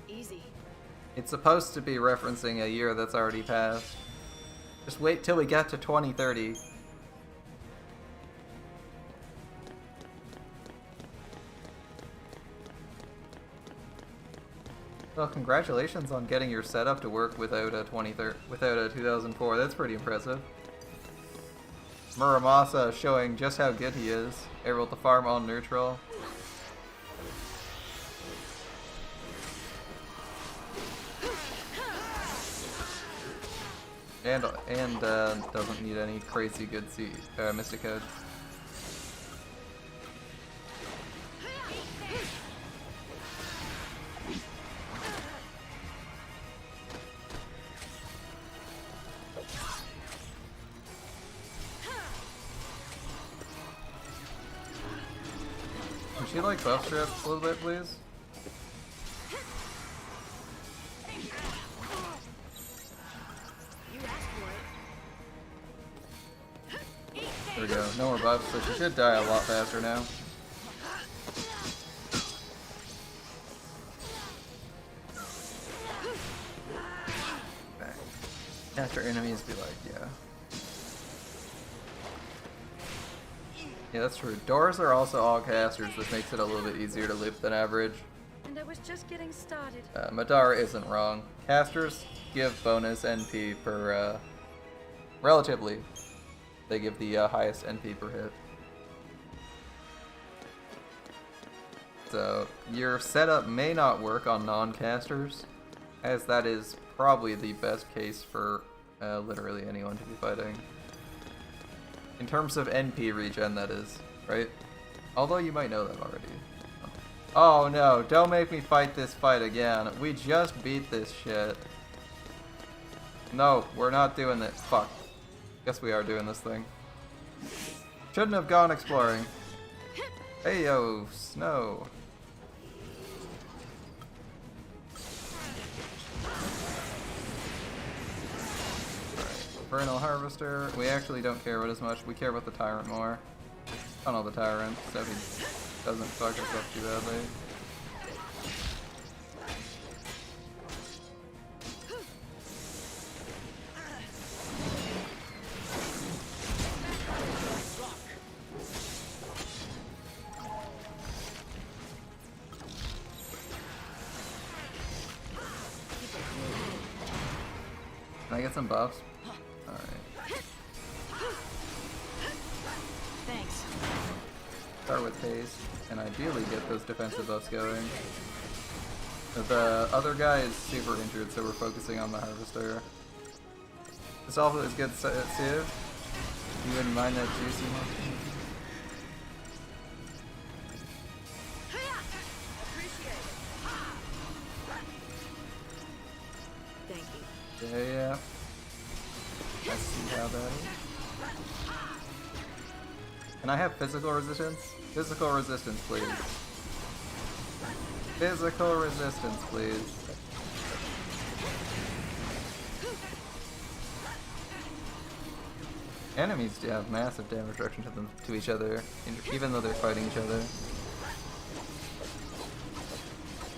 Easy. It's supposed to be referencing a year that's already passed. Just wait till we get to 2030. Well, congratulations on getting your setup to work without a 2004. That's pretty impressive. Muramasa showing just how good he is, able to farm on neutral. And doesn't need any crazy good Mystic Head. Would she like buff strip a little bit, please? There we go. No more buffs, so she should die a lot faster now. After enemies be like, yeah. Yeah, that's true. Doors are also all casters, which makes it a little bit easier to loop than average. And I was just getting started. Madara isn't wrong. Casters give bonus NP per, relatively, they give the highest NP per hit. So, your setup may not work on non-casters, as that is probably the best case for literally anyone to be fighting. In terms of NP regen, that is, right? Although you might know that already. Oh no, don't make me fight this fight again. We just beat this shit. No, we're not doing this. Fuck. Guess we are doing this thing. Shouldn't have gone exploring. Hey yo, snow. Vernal Harvester, we actually don't care about as much, we care about the Tyrant more. Tunnel the Tyrant, so he doesn't fuck us up too badly. Can I get some buffs? Thanks. Start with haste, and ideally get those defensive buffs going. The other guy is super injured, so we're focusing on the Harvester. This also is good too. You wouldn't mind that juicy one? Yeah. I see how that is. Can I have physical resistance? Physical resistance, please. Physical resistance, please. Enemies do have massive damage reduction to each other, even though they're fighting each other.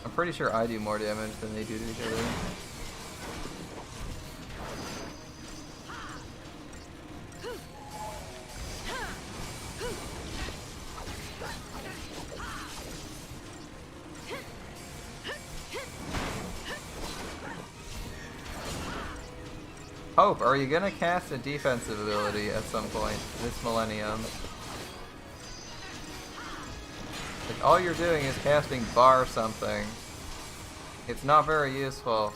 I'm pretty sure I do more damage than they do to each other. Hope, are you gonna cast a defensive ability at some point this millennium? Like, all you're doing is casting bar something. It's not very useful.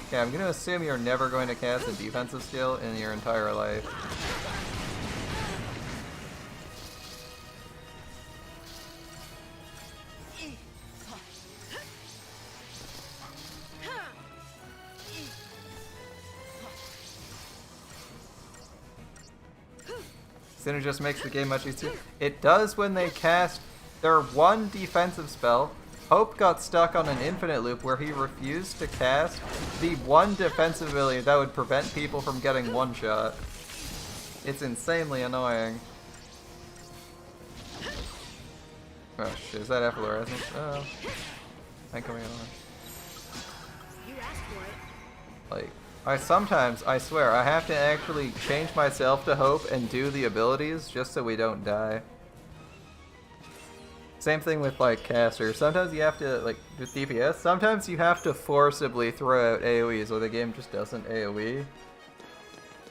Okay, I'm gonna assume you're never going to cast a defensive skill in your entire life. Synergist makes the game much easier. It does when they cast their one defensive spell. Hope got stuck on an infinite loop where he refused to cast the one defensive ability that would prevent people from getting one shot. It's insanely annoying. Oh shit, is that efflorescence? Oh. Thank you. You asked for it. Like, I swear, I have to actually change myself to Hope and do the abilities just so we don't die. Same thing with, like, caster. Sometimes you have to, like, with DPS, sometimes you have to forcibly throw out AoEs or the game just doesn't AoE.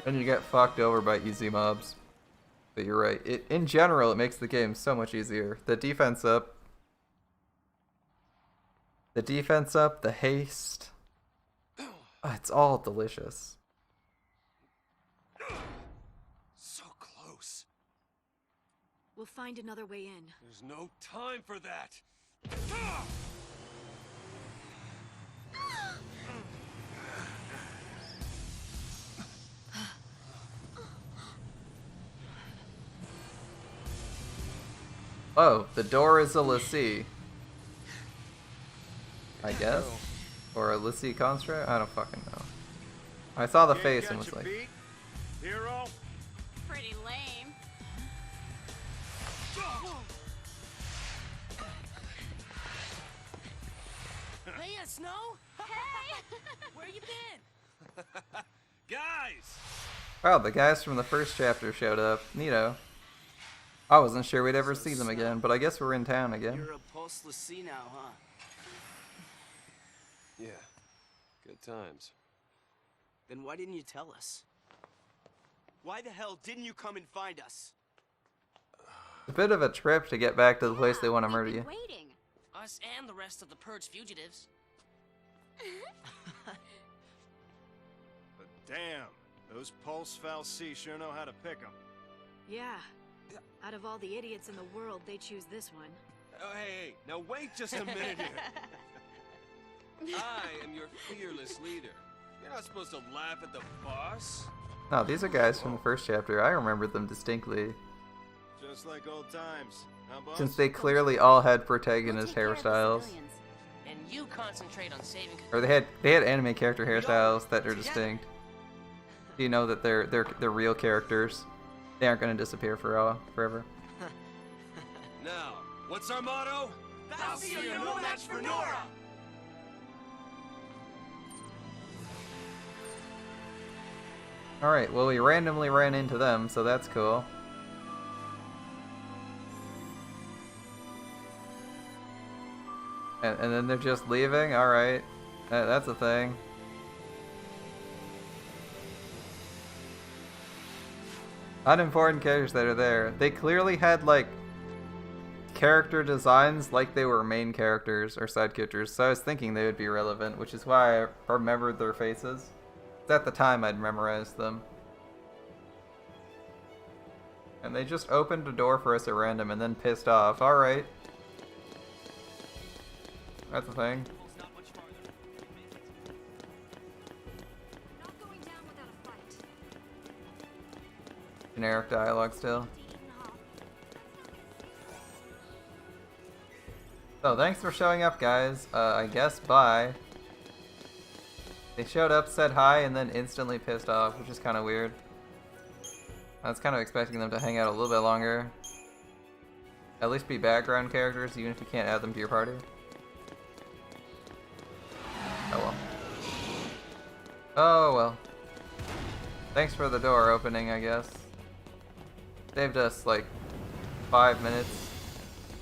And you get fucked over by easy mobs. But you're right. In general, it makes the game so much easier. The defense up. The haste. Oh, it's all delicious. So close. We'll find another way in. There's no time for that. Oh, the door is a Lassie. I guess? Or a Lassie construct? I don't fucking know. I saw the face and was like... Hero? Pretty lame. Hey, Snow! Hey! Where you been? Guys! Wow, the guys from the first chapter showed up. Neato. I wasn't sure we'd ever see them again, but I guess we're in town again. You're a post-Lassie now, huh? Yeah. Good times. Then why didn't you tell us? Why the hell didn't you come and find us? It's a bit of a trip to get back to the place they want to We've murder been you. Waiting. Us and the rest of the Purge fugitives. But damn, those Pulse Fal'Cie sure know how to pick 'em. Yeah. Out of all the idiots in the world, they choose this one. Oh, hey, now wait just a minute here. I am your fearless leader. You're not supposed to laugh at the boss. No, these are guys from the first chapter. I remember them distinctly. Just like old times. Huh, boss? Since they clearly all had We'll protagonist take care of the hairstyles. civilians. And you concentrate on saving. Or they had anime character hairstyles that are distinct. You know that they're real characters. They aren't going to disappear forever. Now, what's our motto? Fal'Cie are no match for Nora! Alright, well we randomly ran into them, so that's cool. And then they're just leaving? Alright. That's a thing. Unimportant characters that are there. They clearly had, like, character designs like they were main characters or side characters, so I was thinking they would be relevant, which is why I remembered their faces. At the time, I'd memorized them. And they just opened a door for us at random and then pissed off. Alright. That's a thing. Not going down without a fight. Generic dialogue still. So thanks for showing up, guys. I guess bye. They showed up, said hi, and then instantly pissed off, which is kind of weird. I was kind of expecting them to hang out a little bit longer. At least be background characters, even if you can't add them to your party. Oh well. Oh well. Thanks for the door opening, I guess. Saved us like 5 minutes,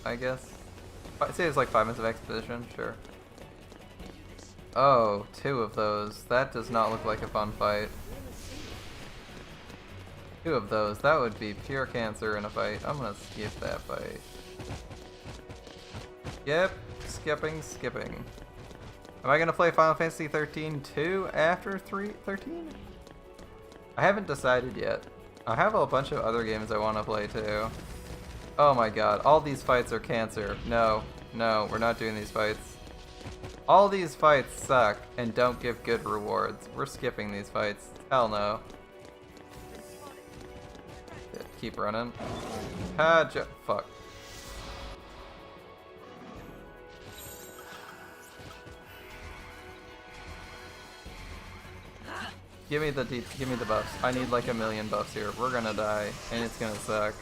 I guess. I'd say it's like 5 minutes of exposition, sure. Oh, 2 of those. That does not look like a fun fight. 2 of those. That would be pure cancer in a fight. I'm gonna skip that fight. Yep, skipping. Am I gonna play Final Fantasy 13 2 after 13? I haven't decided yet. I have a bunch of other games I want to play too. Oh my god, all these fights are cancer. No, we're not doing these fights. All these fights suck and don't give good rewards. We're skipping these fights. Hell no. Yeah, keep running. Fuck. Give me the buffs. I need like 1,000,000 buffs here. We're gonna die, and it's gonna suck.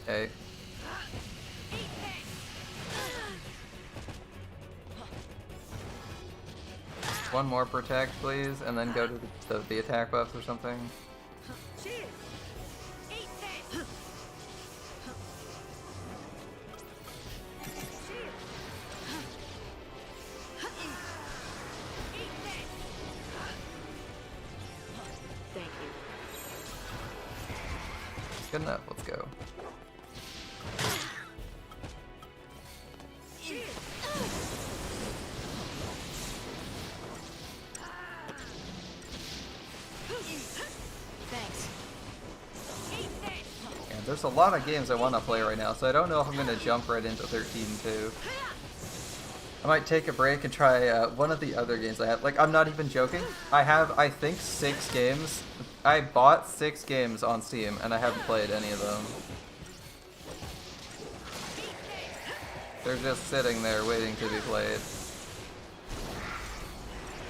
Okay. One more protect, please, and then go to the attack buffs or something. Thank you. Good enough. Let's go. And there's a lot of games I want to play right now, so I don't know if I'm going to jump right into 13 too. I might take a break and try one of the other games I have. Like, I'm not even joking. I have, I think, 6 games. I bought 6 games on Steam, and I haven't played any of them. They're just sitting there waiting to be played.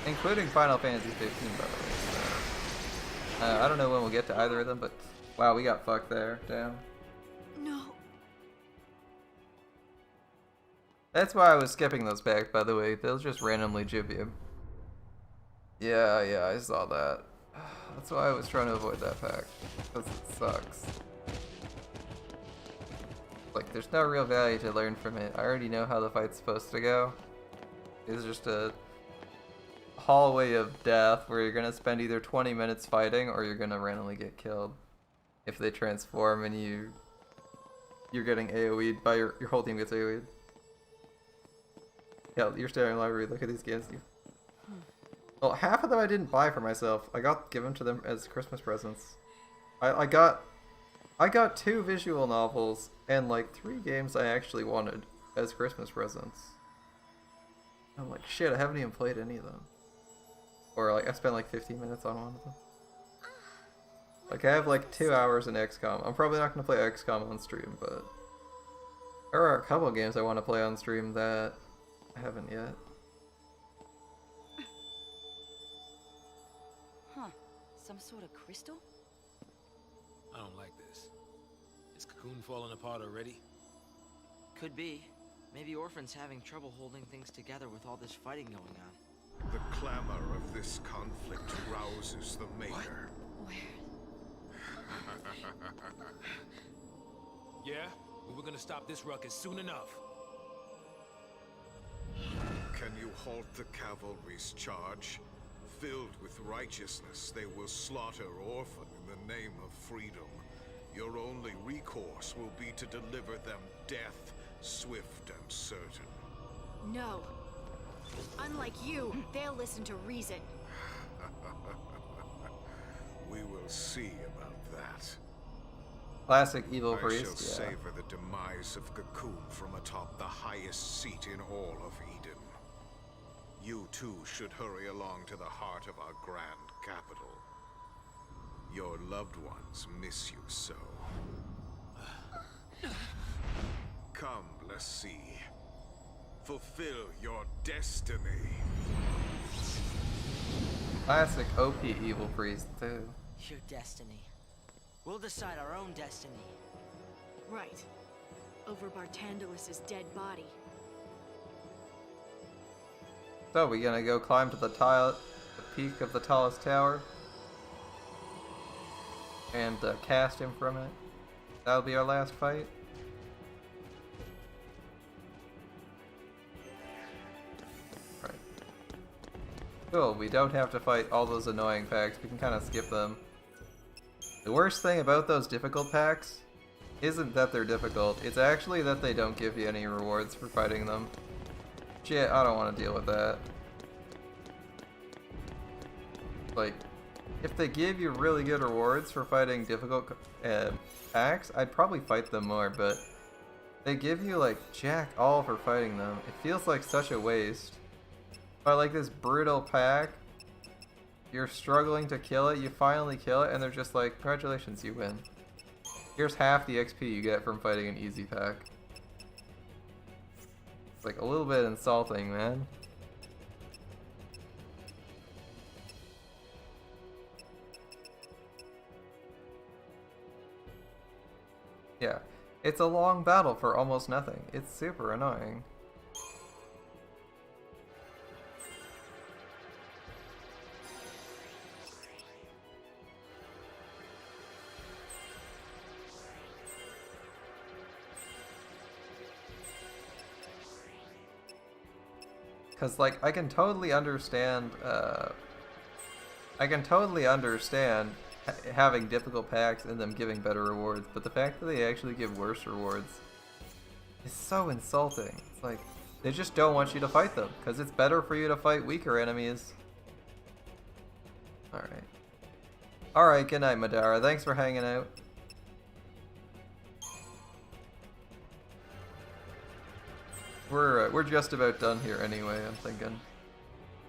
Including Final Fantasy 15, by the way. So. I don't know when we'll get to either of them, but wow, we got fucked there. Damn. No. That's why I was skipping those back, by the way. They'll just randomly jib you. Yeah, I saw that. That's why I was trying to avoid that pack. Because it sucks. Like, there's no real value to learn from it. I already know how the fight's supposed to go. It's just a hallway of death where you're gonna spend either 20 minutes fighting or you're gonna randomly get killed. If they transform and you're getting AoE'd by your whole team gets AoE'd. Yeah, you're staring in the library, look at these games. Well, half of them I didn't buy for myself. I got given to them as Christmas presents. I got 2 visual novels and like 3 games I actually wanted as Christmas presents. I'm like, shit, I haven't even played any of them. Or like, I spent like 15 minutes on one of them. Like, I have like 2 hours in XCOM. I'm probably not going to play XCOM on stream, but there are a couple of games I want to play on stream that I haven't yet. Huh. Some sort of crystal? I don't like this. Is Cocoon falling apart already? Could be. Maybe Orphan's having trouble holding things together with all this fighting going on. The clamor of this conflict rouses the Maker. Where? Yeah? We were gonna stop this ruckus soon enough. Can you halt the cavalry's charge? Filled with righteousness, they will slaughter Orphan in the name of freedom. Your only recourse will be to deliver them death, swift and certain. No. Unlike you, they'll listen to reason. We will see about that. Classic evil I shall priest, yeah. savor the demise of Cocoon from atop the highest seat in all of Eden. You too should hurry along to the heart of our grand capital. Your loved ones miss you so. Come, Lassie. Fulfill your destiny. Classic OP evil priest, too. Your destiny. We'll decide our own destiny. Right. Over Bartandalus's dead body. So, we gonna go climb to the peak of the tallest tower? And cast him from it? That'll be our last fight? Right. Cool, we don't have to fight all those annoying packs, we can kind of skip them. The worst thing about those difficult packs isn't that they're difficult, it's actually that they don't give you any rewards for fighting them. Shit, I don't want to deal with that. Like, if they give you really good rewards for fighting difficult packs, I'd probably fight them more, but they give you like jack all for fighting them. It feels like such a waste. By like this brutal pack, you're struggling to kill it, you finally kill it, and they're just like, congratulations, you win. Here's half the XP you get from fighting an easy pack. It's like a little bit insulting, man. Yeah, it's a long battle for almost nothing. It's super annoying. Cause like I can totally understand having difficult packs and them giving better rewards, but the fact that they actually give worse rewards is so insulting. It's like they just don't want you to fight them because it's better for you to fight weaker enemies. Alright, good night, Madara. Thanks for hanging out. We're just about done here anyway, I'm thinking.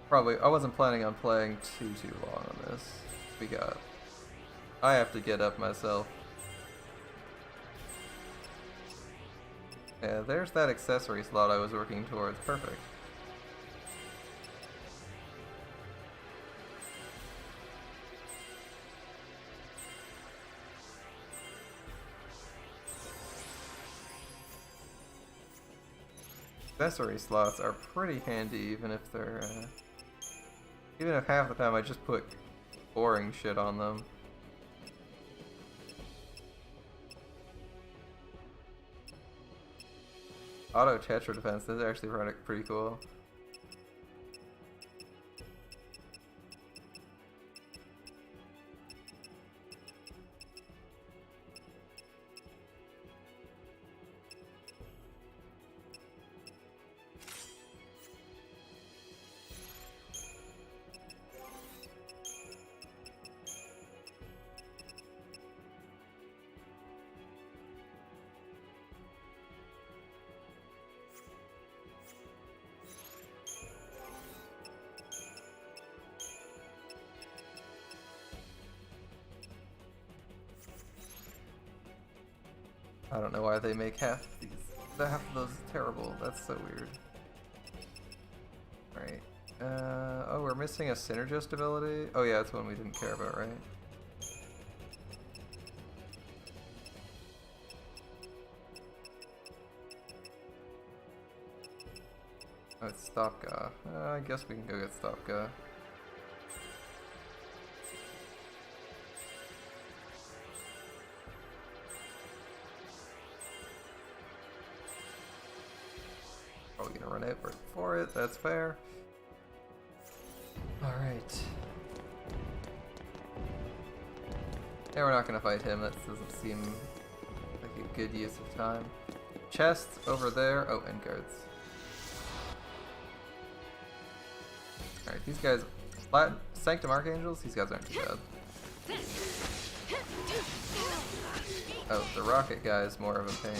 Probably, I wasn't planning on playing too long on this. I have to get up myself. Yeah, there's that accessory slot I was working towards. Perfect. Accessory slots are pretty handy, even if they're, even if half the time I just put boring shit on them. Auto Tetra defense, this is actually pretty cool. I don't know why they make half of those terrible. That's so weird. Alright. Oh, we're missing a Synergist ability? Oh yeah, that's one we didn't care about, right? Oh, it's Stopga. I guess we can go get Stopga. Probably gonna run out for it, that's fair. Alright. Yeah, we're not gonna fight him, that doesn't seem like a good use of time. Chests over there. Oh, and guards. Alright, these guys, Sanctum Archangels, these guys aren't too bad. Oh, the rocket guy is more of a pain.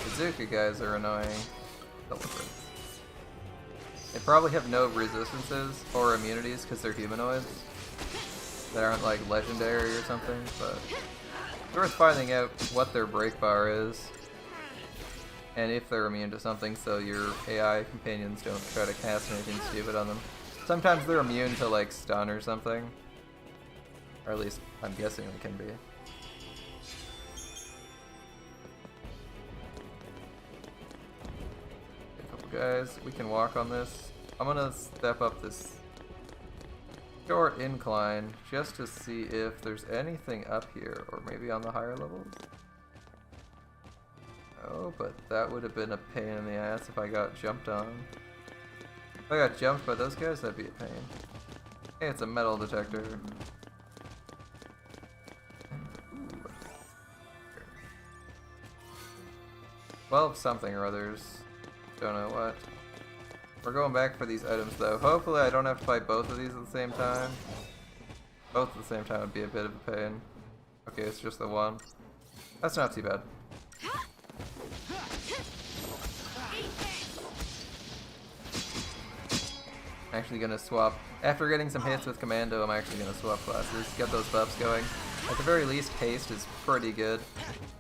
Bazooka guys are annoying. They probably have no resistances or immunities because they're humanoids that aren't like legendary or something, but it's worth finding out what their break bar is and if they're immune to something so your AI companions don't try to cast anything stupid on them. Sometimes they're immune to like stun or something, or at least I'm guessing they can be. Guys, we can walk on this. I'm gonna step up this short incline just to see if there's anything up here, or maybe on the higher levels. Oh, but that would have been a pain in the ass if I got jumped on. If I got jumped by those guys, that'd be a pain. Hey, it's a metal detector. Ooh. 12 something or others. Don't know what. We're going back for these items though. Hopefully I don't have to fight both of these at the same time. Both at the same time would be a bit of a pain. Okay, it's just the one. That's not too bad. I'm actually gonna swap. After getting some hits with Commando, I'm actually gonna swap classes. Get those buffs going. At the very least, haste is pretty good.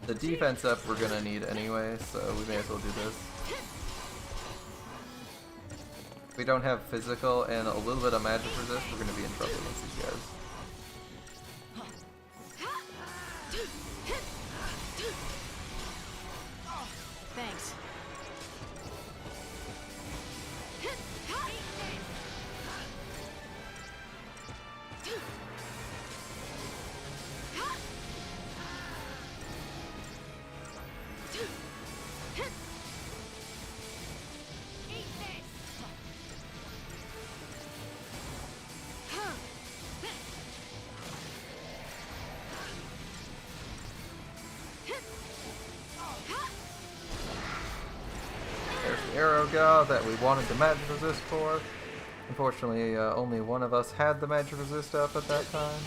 The defense up we're gonna need anyway, so we may as well do this. If we don't have physical and a little bit of magic resist, we're going to be in trouble against these guys. Thanks. Arrow god that we wanted the magic resist for. Unfortunately, only one of us had the magic resist up at that time.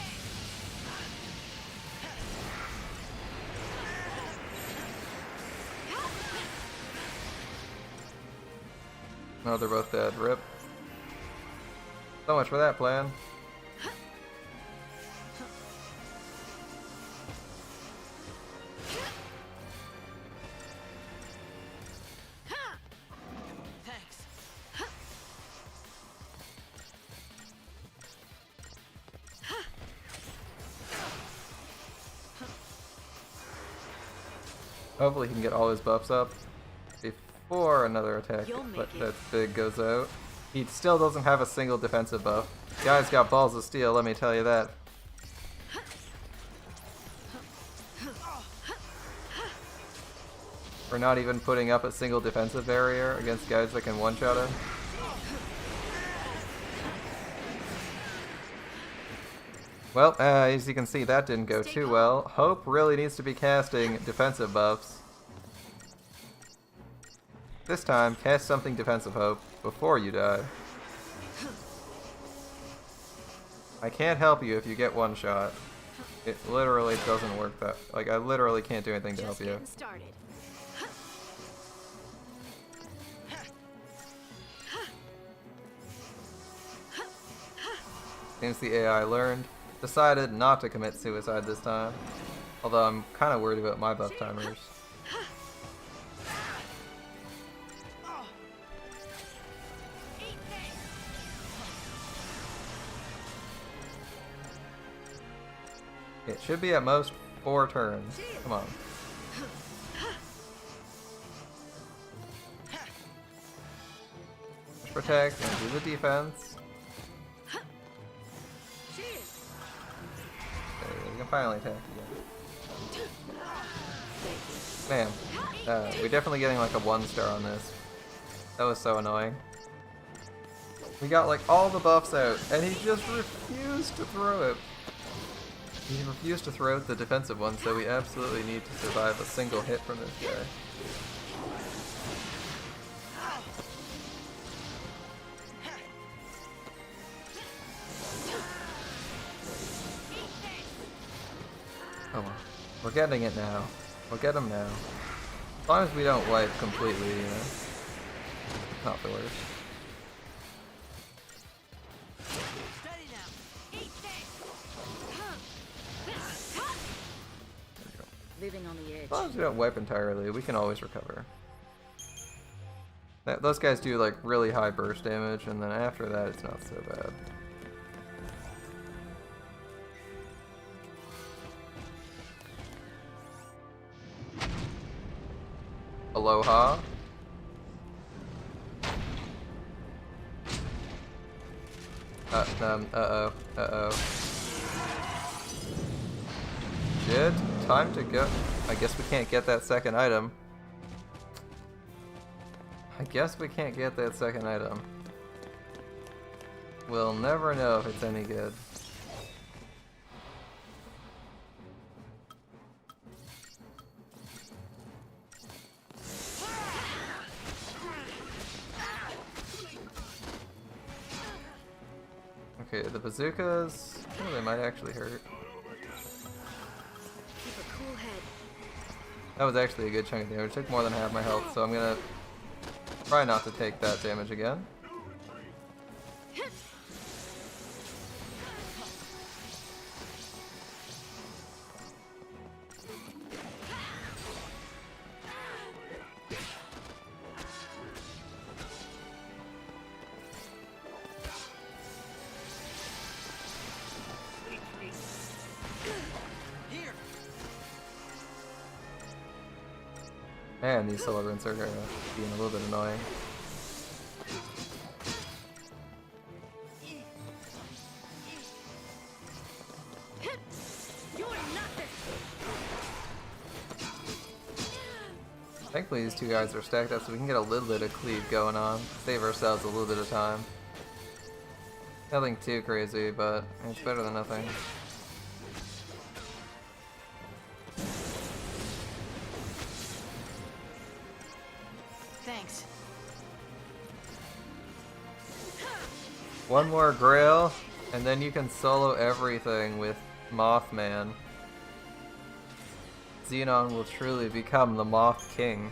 Oh, they're both dead. Rip. So much for that plan. Hopefully he can get all his buffs up before another attack that big goes out. He still doesn't have a single defensive buff. Guy's got balls of steel, let me tell you that. We're not even putting up a single defensive barrier against guys that can one-shot him. Well, as you can see, that didn't go too well. Hope really needs to be casting defensive buffs. This time, cast something defensive, Hope, before you die. I can't help you if you get one shot. It literally doesn't work that. Like, I literally can't do anything to help you. Seems the AI learned. Decided not to commit suicide this time. Although I'm kind of worried about my buff timers. It should be at most 4 turns. Come on. Push protect and do the defense. You can finally attack again. Man, we're definitely getting like a 1-star on this. That was so annoying. We got like all the buffs out, and he just refused to throw it. He refused to throw out the defensive one, so we absolutely need to survive a single hit from this guy. Oh well. We're getting it now. We'll get him now. As long as we don't wipe completely, you know. Not the worst. Living on the edge. As long as we don't wipe entirely, we can always recover. Those guys do like really high burst damage, and then after that it's not so bad. Aloha. Uh-oh. Shit, time to go. I guess we can't get that second item. We'll never know if it's any good. Okay, the bazookas, oh, they might actually hurt. Keep a cool head. That was actually a good chunk of damage. It took more than half my health, so I'm gonna try not to take that damage again. Man, these celebrants are being a little bit annoying. Thankfully these two guys are stacked up so we can get a little bit of cleave going on. Save ourselves a little bit of time. Nothing too crazy, but it's better than nothing. Thanks. One more grail, and then you can solo everything with Mothman. Xenon will truly become the Moth King.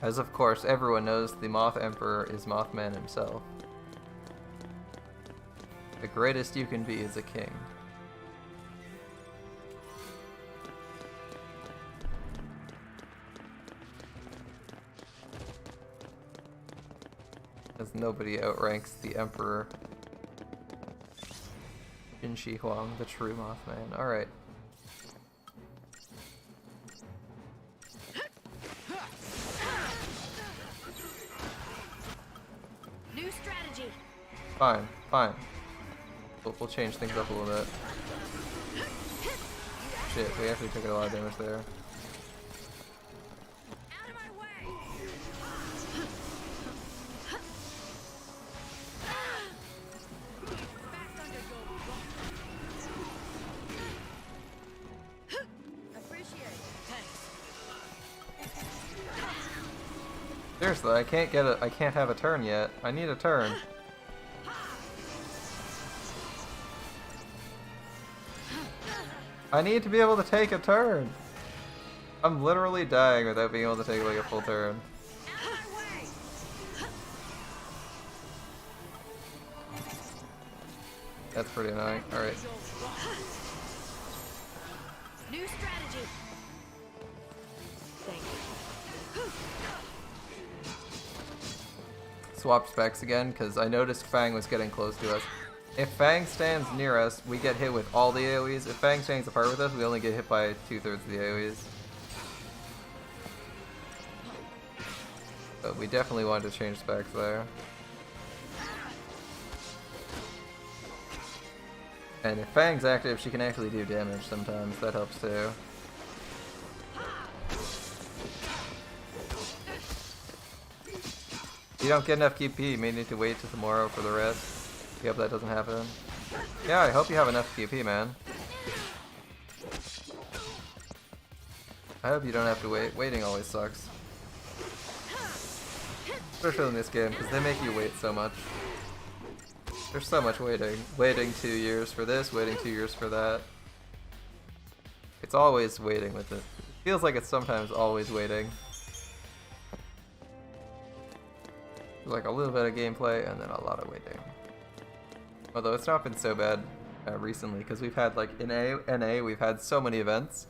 As of course everyone knows, the Moth Emperor is Mothman himself. The greatest you can be is a king. As nobody outranks the Emperor. Jin Shi Huang, the true Mothman. Alright. New strategy. Fine, fine. We'll change things up a little bit. Shit, we actually took a lot of damage there. Out of my way. Appreciate it. Seriously, I can't have a turn yet. I need a turn. I need to be able to take a turn. I'm literally dying without being able to take like a full turn. That's pretty annoying. Alright. New strategy. Thank you. Swap specs again, because I noticed Fang was getting close to us. If Fang stands near us, we get hit with all the AoEs. If Fang stands apart with us, we only get hit by 2/3 of the AoEs. But we definitely wanted to change specs there. And if Fang's active, she can actually do damage sometimes. That helps too. If you don't get enough KP, you may need to wait till tomorrow for the rest. Yep, that doesn't happen. Yeah, I hope you have enough QP, man. I hope you don't have to wait. Waiting always sucks. Especially in this game, because they make you wait so much. There's so much waiting. Waiting 2 years for this, waiting 2 years for that. It's always waiting with it. It feels like it's sometimes always waiting. Like a little bit of gameplay and then a lot of waiting. Although it's not been so bad recently, because we've had like in NA, we've had so many events.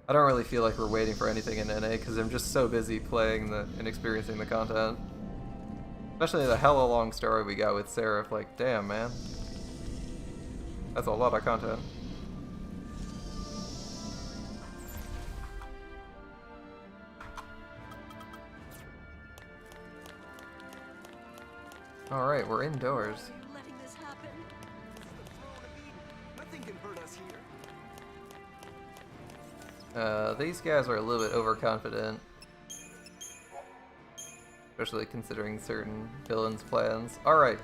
I don't really feel like we're waiting for anything in NA because I'm just so busy playing and experiencing the content. Especially the hella long story we got with Seraph. Like, damn, man. That's a lot of content. Alright, we're indoors. Letting this happen. Nothing can hurt us here. These guys are a little bit overconfident. Especially considering certain villains' plans. Alright.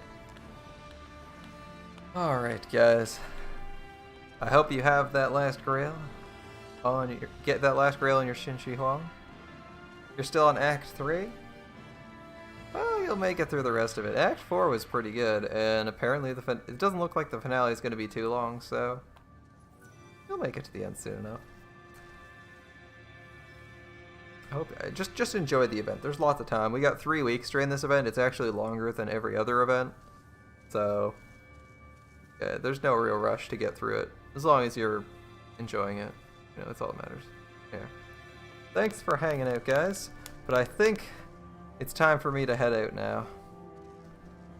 Alright, guys. I hope you have that last grail on your, get that last grail in your Shin-Chi Huang. You're still on Act 3? Well, you'll make it through the rest of it. Act 4 was pretty good, and apparently it doesn't look like the finale is going to be too long, so you'll make it to the end soon enough. I hope just enjoy the event. There's lots of time. We got 3 weeks during this event. It's actually longer than every other event, so yeah, there's no real rush to get through it as long as you're enjoying it. You know, that's all that matters. Yeah. Thanks for hanging out, guys. But I think it's time for me to head out now.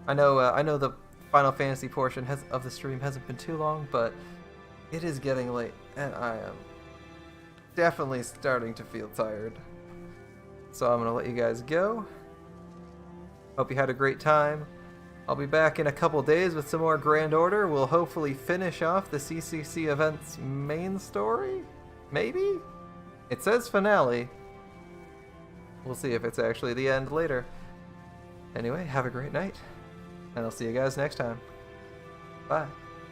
I know the Final Fantasy portion of the stream hasn't been too long, but it is getting late, and I am definitely starting to feel tired. So I'm gonna let you guys go. Hope you had a great time. I'll be back in a couple days with some more Grand Order. We'll hopefully finish off the CCC event's main story? Maybe? It says finale. We'll see if it's actually the end later. Anyway, have a great night, and I'll see you guys next time. Bye.